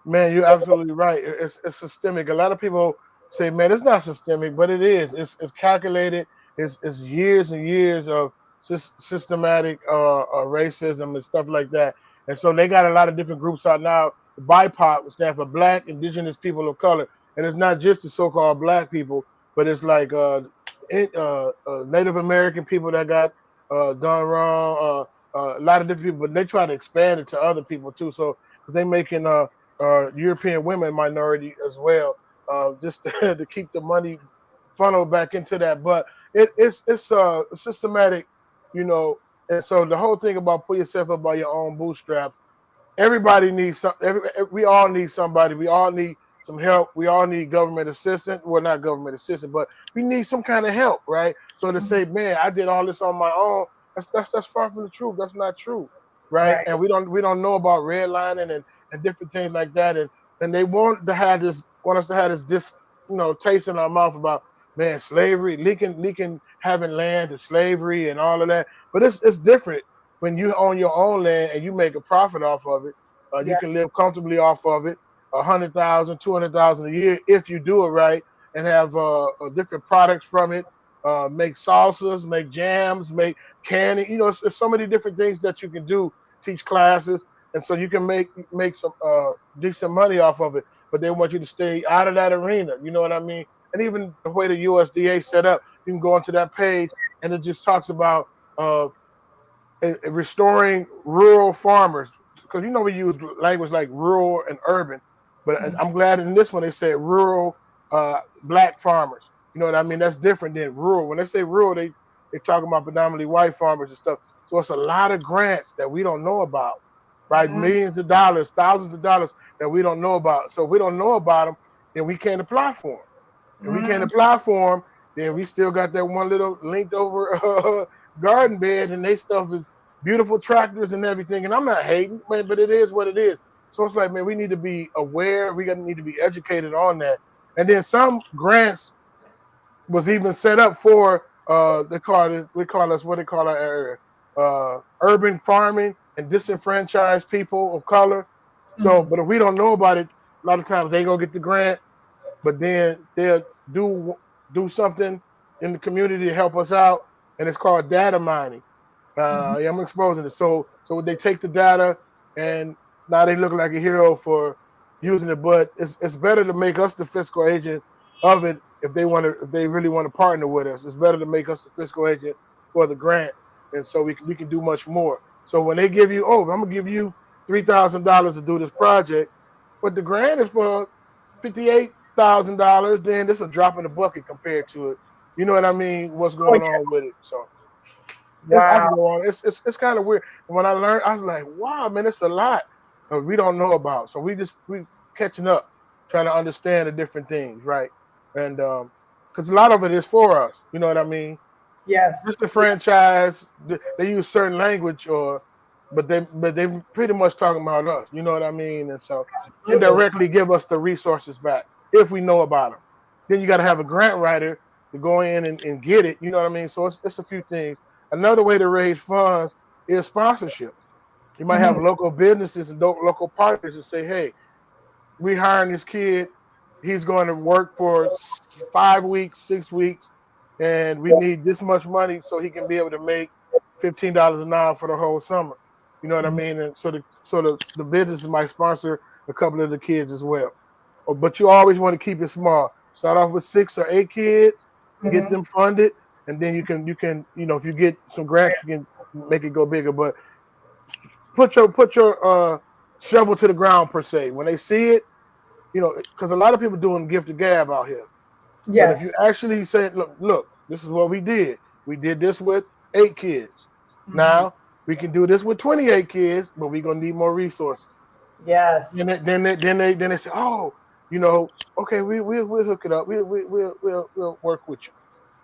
Man, you're absolutely right. It's systemic. A lot of people say, man, it's not systemic, but it is. It's calculated. It's years and years of systematic racism and stuff like that. And so they got a lot of different groups out now. BIPOC, which stands for Black, Indigenous People of Color. And it's not just the so-called Black people, but it's like Native American people that got done wrong, a lot of different people, but they try to expand it to other people too. So, because they're making European women minority as well, just to keep the money funneled back into that. But it's systematic, you know. And so the whole thing about pull yourself up by your own bootstraps. Everybody needs some. We all need somebody. We all need some help. We all need government assistance. Well, not government assistance, but we need some kind of help, right? So to say, man, I did all this on my own, that's far from the truth. That's not true, right? And we don't know about redlining and different things like that. And they want us to have this taste in our mouth about, man, slavery, leaking having land to slavery and all of that. But it's different when you own your own land and you make a profit off of it. You can live comfortably off of it, 100,000, 200,000 a year if you do it right, and have different products from it. Make salsas, make jams, make canning. You know, it's so many different things that you can do. Teach classes, and so you can make some decent money off of it. But they want you to stay out of that arena. You know what I mean? And even the way the USDA set up, you can go onto that page, and it just talks about restoring rural farmers, because we use language like rural and urban, but I'm glad in this one they said rural Black farmers. You know what I mean? That's different than rural. When they say rural, they talking about predominantly white farmers and stuff. So it's a lot of grants that we don't know about, right? Millions of dollars, thousands of dollars that we don't know about. So if we don't know about them, then we can't apply for them. If we can't apply for them, then we still got that one little linked over garden bed, and they stuff is beautiful tractors and everything. And I'm not hating, man, but it is what it is. So it's like, man, we need to be aware. We need to be educated on that. And then some grants was even set up for we call our area urban farming and disenfranchised people of color. So, but if we don't know about it, a lot of times they go get the grant, but then they'll do something in the community to help us out, and it's called data mining. I'm exposing it. So they take the data, and now they look like a hero for using it. But it's better to make us the fiscal agent of it if they really want to partner with us. It's better to make us the fiscal agent for the grant, and so we can do much more. So when they give you, I'm gonna give you $3,000 to do this project, but the grant is for $58,000, then it's a drop in the bucket compared to it. You know what I mean? What's going on with it? So. It's kind of weird. And when I learned, I was like, wow, man, it's a lot that we don't know about. So we catching up, trying to understand the different things, right? And because a lot of it is for us, you know what I mean? Yes. Just the franchise, they use certain language, but they pretty much talking about us, you know what I mean? And so they directly give us the resources back if we know about them. Then you got to have a grant writer to go in and get it, you know what I mean? So it's a few things. Another way to raise funds is sponsorships. You might have local businesses and local partners that say, hey, we hiring this kid. He's going to work for 5 weeks, 6 weeks, and we need this much money so he can be able to make $15 an hour for the whole summer. You know what I mean? And so the businesses might sponsor a couple of the kids as well. But you always want to keep it small. Start off with 6 or 8 kids, get them funded. And then you can, if you get some grants, you can make it go bigger. But put your shovel to the ground per se. When they see it, because a lot of people doing gift to gab out here. Yes. But if you actually say, look, this is what we did. We did this with 8 kids. Now we can do this with 28 kids, but we're gonna need more resources. Yes. And then they say, okay, we'll hook it up. We'll work with you.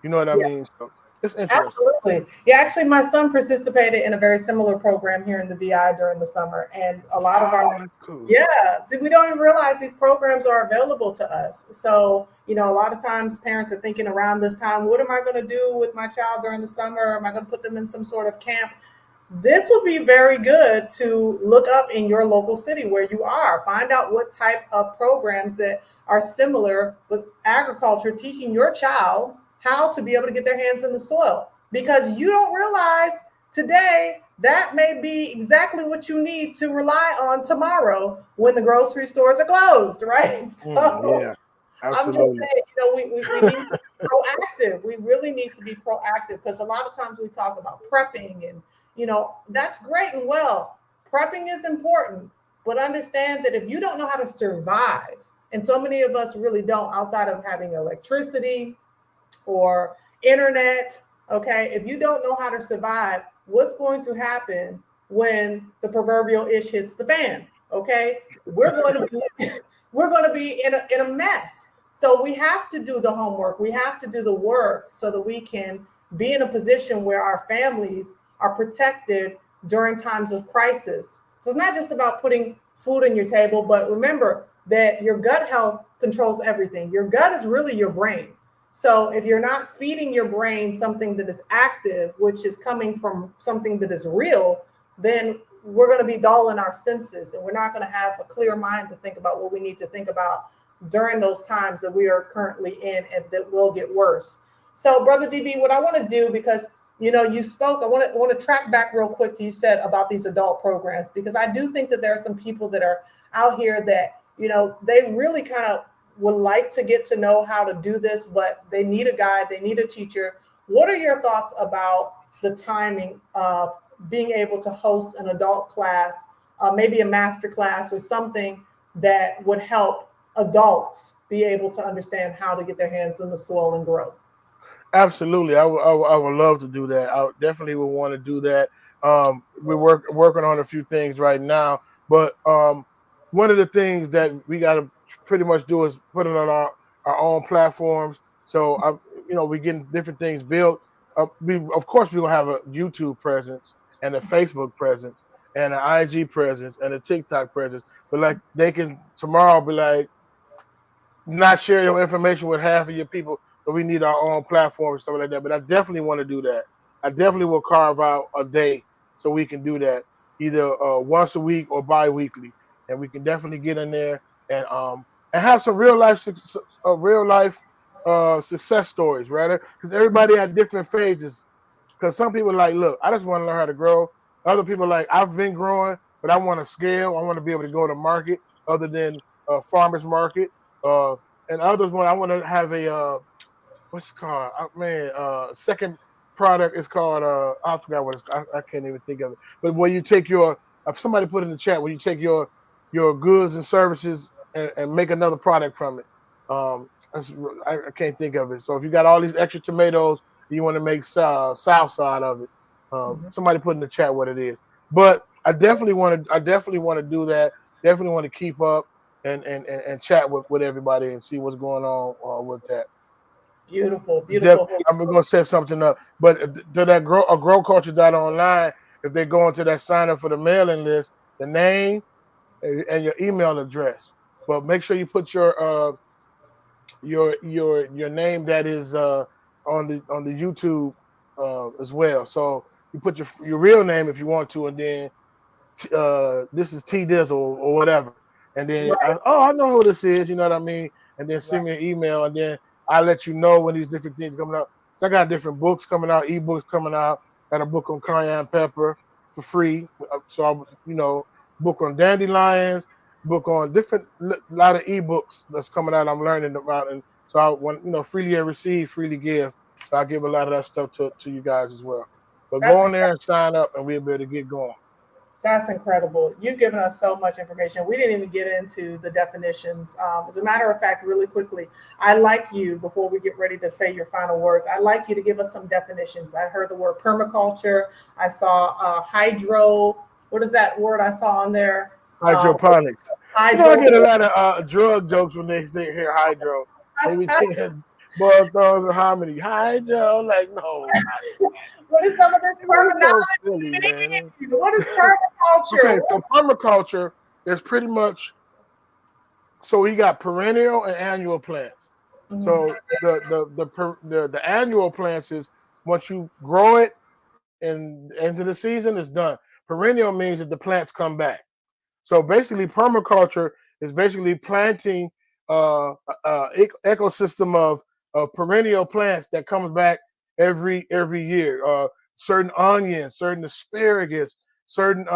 You know what I mean? So It's interesting. Absolutely. Yeah, actually, my son participated in a very similar program here in the VI during the summer. And a lot of our, that's cool. yeah, see, we don't even realize these programs are available to us. So, you know, a lot of times parents are thinking around this time, what am I going to do with my child during the summer? Am I going to put them in some sort of camp? This would be very good to look up in your local city where you are. Find out what type of programs that are similar with agriculture, teaching your child how to be able to get their hands in the soil. Because you don't realize today that may be exactly what you need to rely on tomorrow when the grocery stores are closed, right? So yeah, I'm just absolutely. saying, you know, we need to be proactive. We really need to be proactive because a lot of times we talk about prepping and, you know, that's great and well. Prepping is important, but understand that if you don't know how to survive, and so many of us really don't outside of having electricity or internet, okay, if you don't know how to survive, what's going to happen when the proverbial ish hits the fan? Okay, we're going to be in a mess. So we have to do the homework. We have to do the work so that we can be in a position where our families are protected during times of crisis. So it's not just about putting food on your table, but remember that your gut health controls everything. Your gut is really your brain. So if you're not feeding your brain something that is active, which is coming from something that is real, then we're going to be dull in our senses and we're not going to have a clear mind to think about what we need to think about during those times that we are currently in and that will get worse. So Brother DB, what I want to do, because you know, you spoke, I want to track back real quick to you said about these adult programs, because I do think that there are some people that are out here that, you know, they really kind of would like to get to know how to do this, but they need a guide, they need a teacher. What are your thoughts about the timing of being able to host an adult class, maybe a master class or something that would help adults be able to understand how to get their hands in the soil and grow? Absolutely, I would love to do that. I definitely would want to do that. We're working on a few things right now, but one of the things that we got to pretty much do is put it on our own platforms. So you know, we're getting different things built. Of course we will have a YouTube presence and a Facebook presence and an IG presence and a TikTok presence, but like they can tomorrow be like, not share your information with half of your people. So we need our own platform and stuff like that. But I definitely want to do that. I definitely will carve out a day so we can do that, either once a week or bi-weekly, and we can definitely get in there and have some real life success stories, right? Because everybody had different phases. Because some people are like, look, I just want to learn how to grow. Other people are like, I've been growing, but I want to scale. I want to be able to go to market other than farmers market. And others I want to have a what's it called? Second product is called I forgot what it's called. I can't even think of it. But when you take your somebody put in the chat, when you take your goods and services and make another product from it. I can't think of it. So if you got all these extra tomatoes, you want to make salsa out of it. Somebody put in the chat what it is. But I definitely want to do that. Definitely want to keep up and chat with everybody and see what's going on with that. Beautiful. I'm gonna set something up, but to that AGrowCulture.online, if they go into that sign up for the mailing list, the name and your email address. But make sure you put your name that is on the YouTube as well. So you put your real name if you want to, and then this is T Dizzle or whatever. And then I know who this is, you know what I mean? And then send me an email, and then I'll let you know when these different things coming out. So I got different books coming out, ebooks coming out. Got a book on cayenne pepper for free. So I, book on dandelions, book on lot of ebooks that's coming out. I'm learning about, and so I want freely receive, freely give. So I give a lot of that stuff to you guys as well. But go on there and sign up, and we'll be able to get going. That's incredible. You've given us so much information. We didn't even get into the definitions. As a matter of fact, really quickly, I'd like you, before we get ready to say your final words, I'd like you to give us some definitions. I heard the word permaculture. I saw hydro. What is that word I saw on there? Hydroponics. I get a lot of drug jokes when they say here hydro. Maybe Both those and harmony. Hi, Joe. Like, no. What is some of this That's so silly, permaculture? man. What is permaculture? Okay, so permaculture is pretty much, so you got perennial and annual plants. So the annual plants is once you grow it and into the season, it's done. Perennial means that the plants come back. So basically, permaculture is basically planting ecosystem of perennial plants that comes back every year. Certain onions, certain asparagus, certain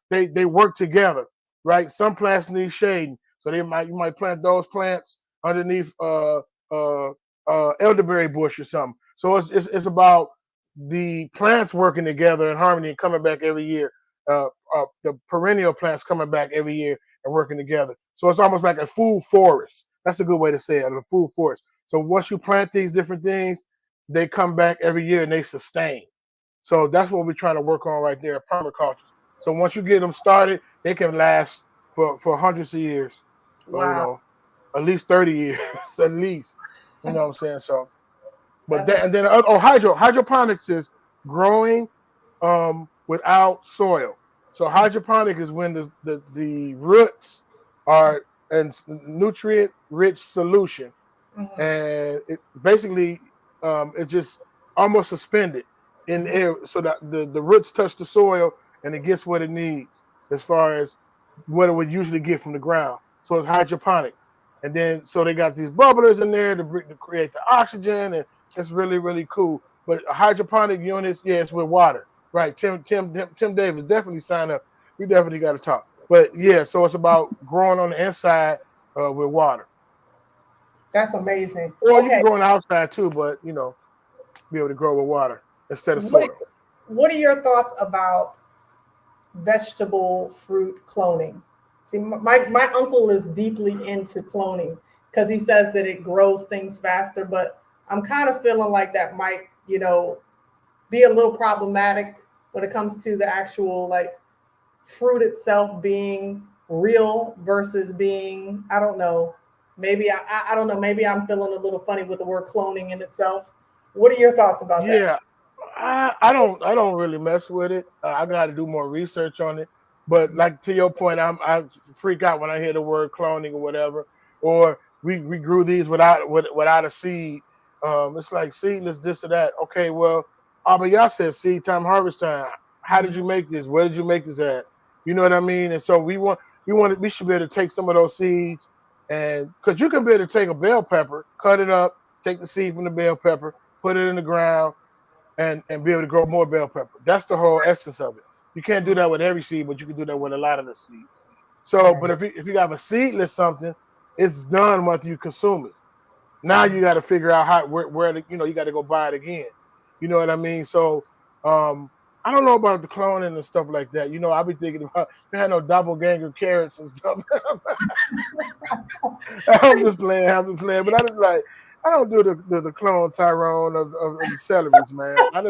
they work together, right? Some plants need shading, so you might plant those plants underneath elderberry bush or something. So it's about the plants working together in harmony and coming back every year. The perennial plants coming back every year and working together. So it's almost like a food forest. That's a good way to say it, a food forest. So once you plant these different things, they come back every year and they sustain. So that's what we're trying to work on right there, permaculture. So once you get them started, they can last for hundreds of years. Or, you know, at least 30 years, at least. You know what I'm saying? So, but that, and then hydroponics is growing without soil. So hydroponic is when the roots are in nutrient rich solution, and it basically it just almost suspended in air, so that the roots touch the soil and it gets what it needs as far as what it would usually get from the ground. So it's hydroponic, and then so they got these bubblers in there to create the oxygen, and it's really, really cool. But hydroponic units, yeah, it's with water. Right, Tim Davis, definitely sign up. We definitely got to talk. But yeah, so it's about growing on the inside with water. That's amazing. Or you can grow on the outside too, but you know, be able to grow with water instead of soil. What are your thoughts about vegetable fruit cloning? See, my uncle is deeply into cloning because he says that it grows things faster, but I'm kind of feeling like that might, you know, be a little problematic when it comes to the actual like fruit itself being real versus being, I don't know, maybe I don't know, maybe I'm feeling a little funny with the word cloning in itself. What are your thoughts about that? Yeah, I don't really mess with it. I got to do more research on it. But like to your point, I freak out when I hear the word cloning or whatever. Or we grew these without a seed. It's like seedless this or that. Okay, well, but y'all said seed time, harvest time. How did you make this? Where did you make this at? You know what I mean? And so we should be able to take some of those seeds, and because you can be able to take a bell pepper, cut it up, take the seed from the bell pepper, put it in the ground, and be able to grow more bell pepper. That's the whole essence of it. You can't do that with every seed, but you can do that with a lot of the seeds. So, but if you have a seedless something, it's done once you consume it. Now you got to figure out where you got to go buy it again. You know what I mean? So I don't know about the cloning and stuff like that. You know, I'll be thinking about they had no doppelganger carrots and stuff. I'm just playing, but I don't do the clone Tyrone of the celeries, man. I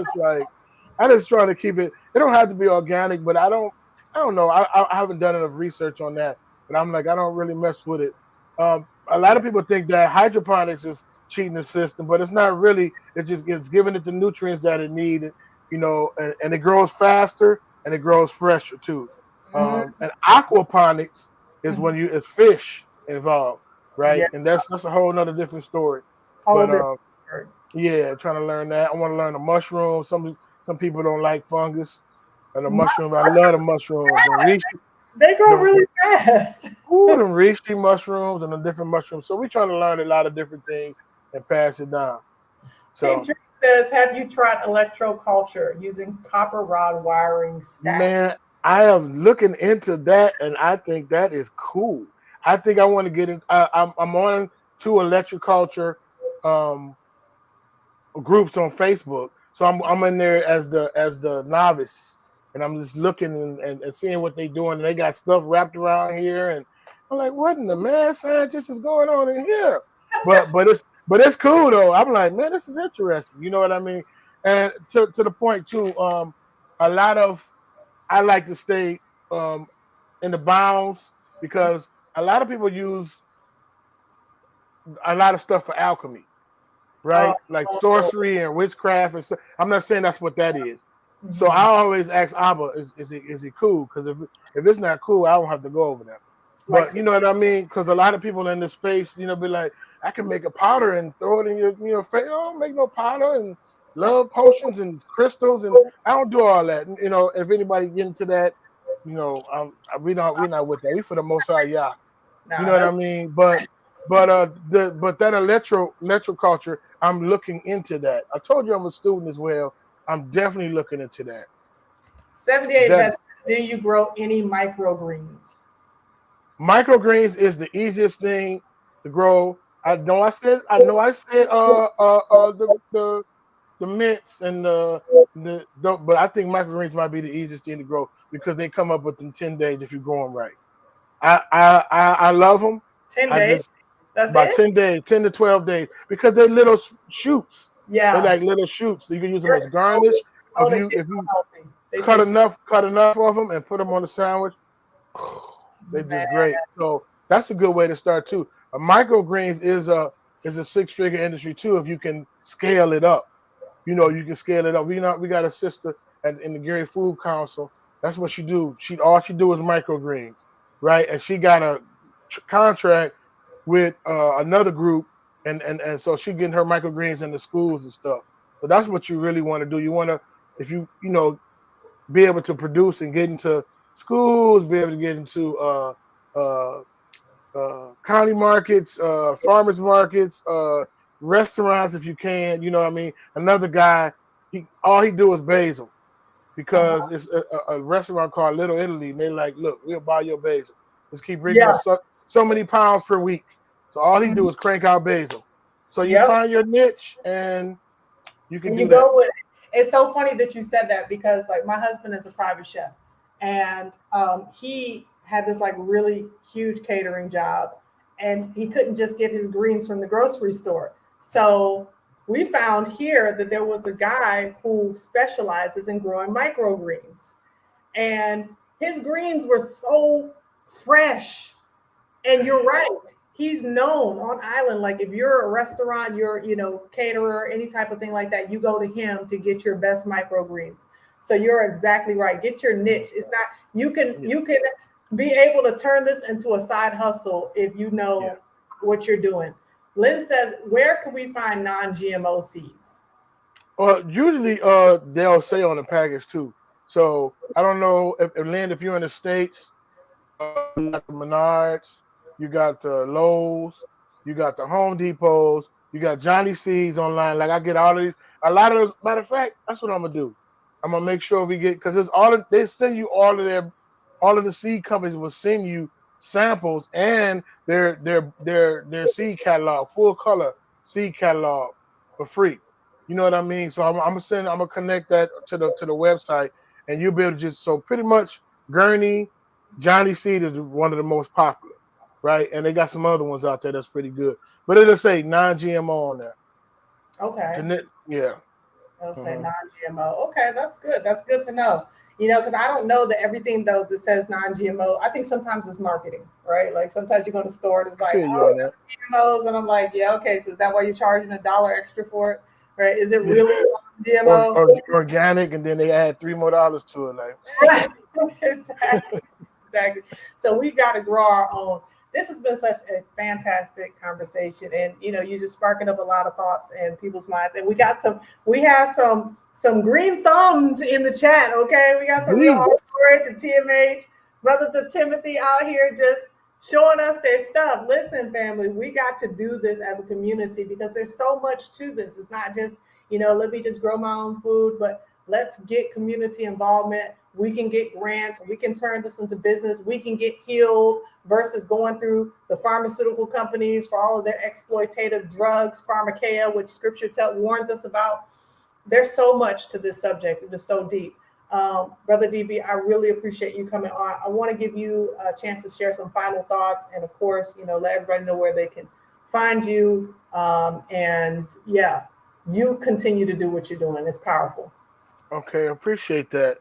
just try to keep it. It don't have to be organic, but I don't know. I haven't done enough research on that, but I'm like, I don't really mess with it. A lot of people think that hydroponics is cheating the system, but it's not really. It's giving it the nutrients that it needed, you know, and it grows faster and it grows fresher too. And aquaponics is when it's fish involved, right? Yeah. And that's a whole nother different story. But yeah, trying to learn that. I want to learn the mushrooms. Some people don't like fungus and the mushrooms. I love the mushrooms. They grow really fast. Ooh, them reishi mushrooms and the different mushrooms. So we're trying to learn a lot of different things and pass it down. So Tim says, have you tried AGrowCulture using copper rod wiring stack? Man, I am looking into that, and I think that is cool. I think I want to get in. I'm on 2 AGrowCulture groups on Facebook, so I'm in there as the novice, and I'm just looking and seeing what they're doing. And they got stuff wrapped around here, and I'm like, what in the mad scientist is going on in here? But it's cool though. I'm like, man, this is interesting. You know what I mean? And to the point too, I like to stay in the bounds because a lot of people use a lot of stuff for alchemy. right? Like sorcery and witchcraft. And I'm not saying that's what that is. So I always ask Abba, is he cool? Because if it's not cool, I don't have to go over there. But you know what I mean? Because a lot of people in this space, be like, I can make a powder and throw it in your face. I don't make no powder and love potions and crystals, and I don't do all that. If anybody get into that, we're not with that. We for the Most High Yah. You know what I mean? But that AGrowCulture, I'm looking into that. I told you I'm a student as well. I'm definitely looking into that. 78 Vets, do you grow any microgreens? Microgreens is the easiest thing to grow. I know I said the mints and but I think microgreens might be the easiest thing to grow because they come up within 10 days if you grow them right. I love them. 10 days? That's about it? 10 days, 10 to 12 days, because they're little shoots. Yeah. They're like little shoots. You can use them as garnish. If you cut enough of them and put them on a sandwich, they're just great. So that's a good way to start too. A microgreens is a 6-figure industry too if you can scale it up. You can scale it up. We got a sister in the Gary Food Council. That's what she do. All she do is microgreens, right? And she got a contract with another group, and so she getting her microgreens in the schools and stuff. So that's what you really want to do. You want to, if you be able to produce and get into schools, be able to get into county markets, farmers markets, restaurants if you can. You know what I mean? Another guy, all he do is basil, because it's a restaurant called Little Italy, and they like, look, we'll buy your basil. Just keep bringing us so many pounds per week. So all he do is crank out basil. So you find your niche and you can do that. Go with it. It's so funny that you said that, because like my husband is a private chef, and he had this like really huge catering job, and he couldn't just get his greens from the grocery store. So we found here that there was a guy who specializes in growing microgreens, and his greens were so fresh. And you're right. He's known on island. Like if you're a restaurant, you're, caterer, any type of thing like that, you go to him to get your best microgreens. So you're exactly right. Get your niche. It's not, you can be able to turn this into a side hustle if you know what you're doing. Lynn says, where can we find non-GMO seeds? Usually they'll say on the package too. So I don't know if Lynn, if you're in the States, you got the Menards, you got the Lowe's, you got the Home Depots, you got Johnny Seeds online. Like I get all of these. A lot of those. Matter of fact, that's what I'm gonna do. I'm gonna make sure we get, because it's they send you all of the seed companies will send you samples and their seed catalog, full color seed catalog for free. You know what I mean? So I'm gonna connect that to the website, and you'll be able to just, so pretty much Gurney, Johnny Seed is one of the most popular, right? And they got some other ones out there that's pretty good. But it'll say non-GMO on there. Okay. Yeah. It'll say non-GMO. Okay, that's good. That's good to know. Because I don't know that everything though that says non-GMO. I think sometimes it's marketing, right? Like sometimes you go to the store and it's like, GMOs, and I'm like, yeah, okay. So is that why you're charging $1 extra for it, right? Is it really GMO? Or organic, and then they add $3 more to it, like. Exactly. So we got to grow our own. This has been such a fantastic conversation, and you just sparking up a lot of thoughts in people's minds. And we have some green thumbs in the chat. Okay, we got some real hardcore to TMH, brother to Timothy out here just showing us their stuff. Listen, family, we got to do this as a community because there's so much to this. It's not just let me just grow my own food, but let's get community involvement. We can get grants. We can turn this into business. We can get healed versus going through the pharmaceutical companies for all of their exploitative drugs, pharmakeia, which scripture warns us about. There's so much to this subject. It is so deep. Brother DB, I really appreciate you coming on. I want to give you a chance to share some final thoughts. And of course, let everybody know where they can find you. And yeah, you continue to do what you're doing. It's powerful. Okay, I appreciate that.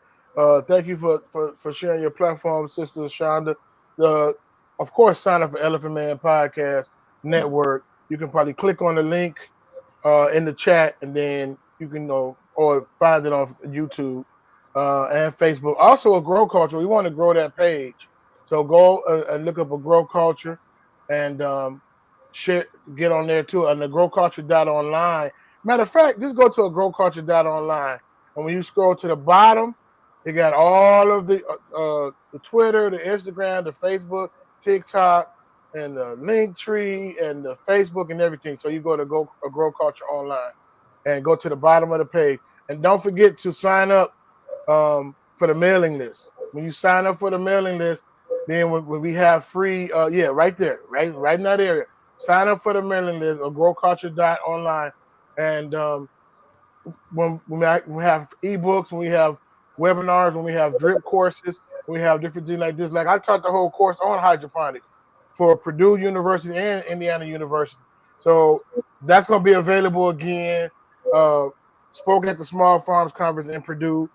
Thank you for sharing your platform, Sister Ashanda. Of course, sign up for Elephant Man Podcast Network. You can probably click on the link in the chat, and then you can know or find it on YouTube and Facebook. Also, AGrowCulture. We want to grow that page, so go and look up AGrowCulture and share, get on there too. And AGrowCulture.online. Matter of fact, just go to AGrowCulture.online, and when you scroll to the bottom, you got all of the Twitter, the Instagram, the Facebook, TikTok, and the link tree and the Facebook and everything. So you go to AGrowCulture online and go to the bottom of the page. And don't forget to sign up for the mailing list. When you sign up for the mailing list, then when we have free, right there, right in that area. Sign up for the mailing list, AGrowCulture.online. And when we have ebooks, when we have webinars, when we have drip courses, when we have different things like this. Like I taught the whole course on hydroponics for Purdue University and Indiana University. So that's going to be available again. Spoke at the Small Farms Conference in Purdue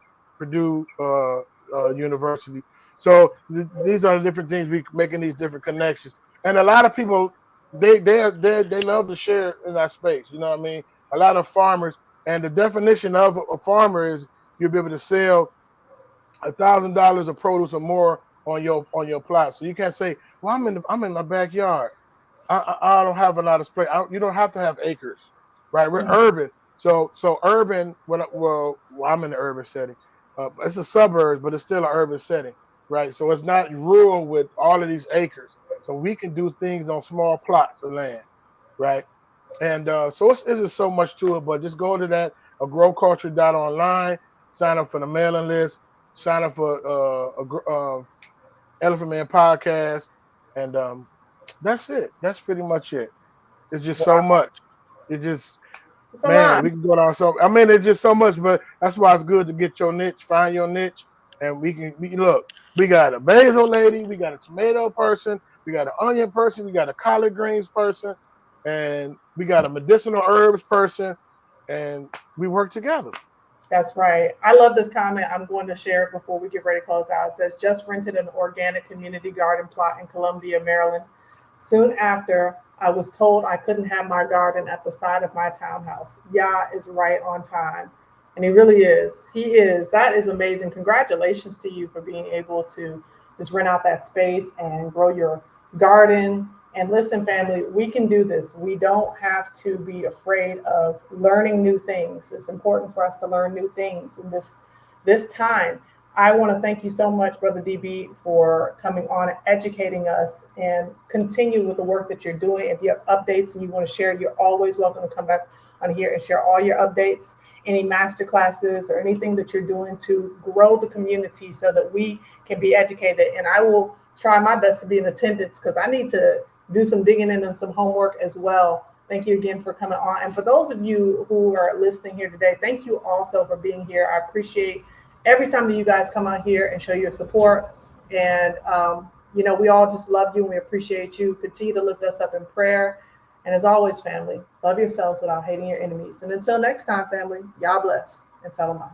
University. So these are the different things we making these different connections. And a lot of people, they love to share in that space. You know what I mean? A lot of farmers, and the definition of a farmer is you'll be able to sell $1,000 of produce or more on your plot. So you can't say, well, I'm in my backyard. I don't have a lot of space. You don't have to have acres, right? We're urban. So urban, well, I'm in the urban setting. It's a suburb, but it's still an urban setting, right? So it's not rural with all of these acres. So we can do things on small plots of land, right? And so it's just so much to it, but just go to that AGrowCulture.online, sign up for the mailing list, sign up for Elephant Man podcast, and that's it. That's pretty much it. It's just so much. It just, man, we can go down so. I mean, it's just so much, but that's why it's good to get your niche, find your niche, and we look. We got a basil lady, we got a tomato person, we got an onion person, we got a collard greens person, and we got a medicinal herbs person, and we work together. That's right. I love this comment. I'm going to share it before we get ready to close out. It says, just rented an organic community garden plot in Columbia, Maryland. Soon after, I was told I couldn't have my garden at the side of my townhouse. Yah is right on time. And he really is. He is. That is amazing. Congratulations to you for being able to just rent out that space and grow your garden. And listen, family, we can do this. We don't have to be afraid of learning new things. It's important for us to learn new things in this time. I want to thank you so much, Brother DB, for coming on and educating us, and continue with the work that you're doing. If you have updates and you want to share, you're always welcome to come back on here and share all your updates, any master classes or anything that you're doing to grow the community so that we can be educated. And I will try my best to be in attendance because I need to do some digging in and some homework as well. Thank you again for coming on. And for those of you who are listening here today, thank you also for being here. I appreciate every time that you guys come out here and show your support. And, we all just love you and we appreciate you. Continue to lift us up in prayer. And as always, family, love yourselves without hating your enemies. And until next time, family, y'all bless and salam.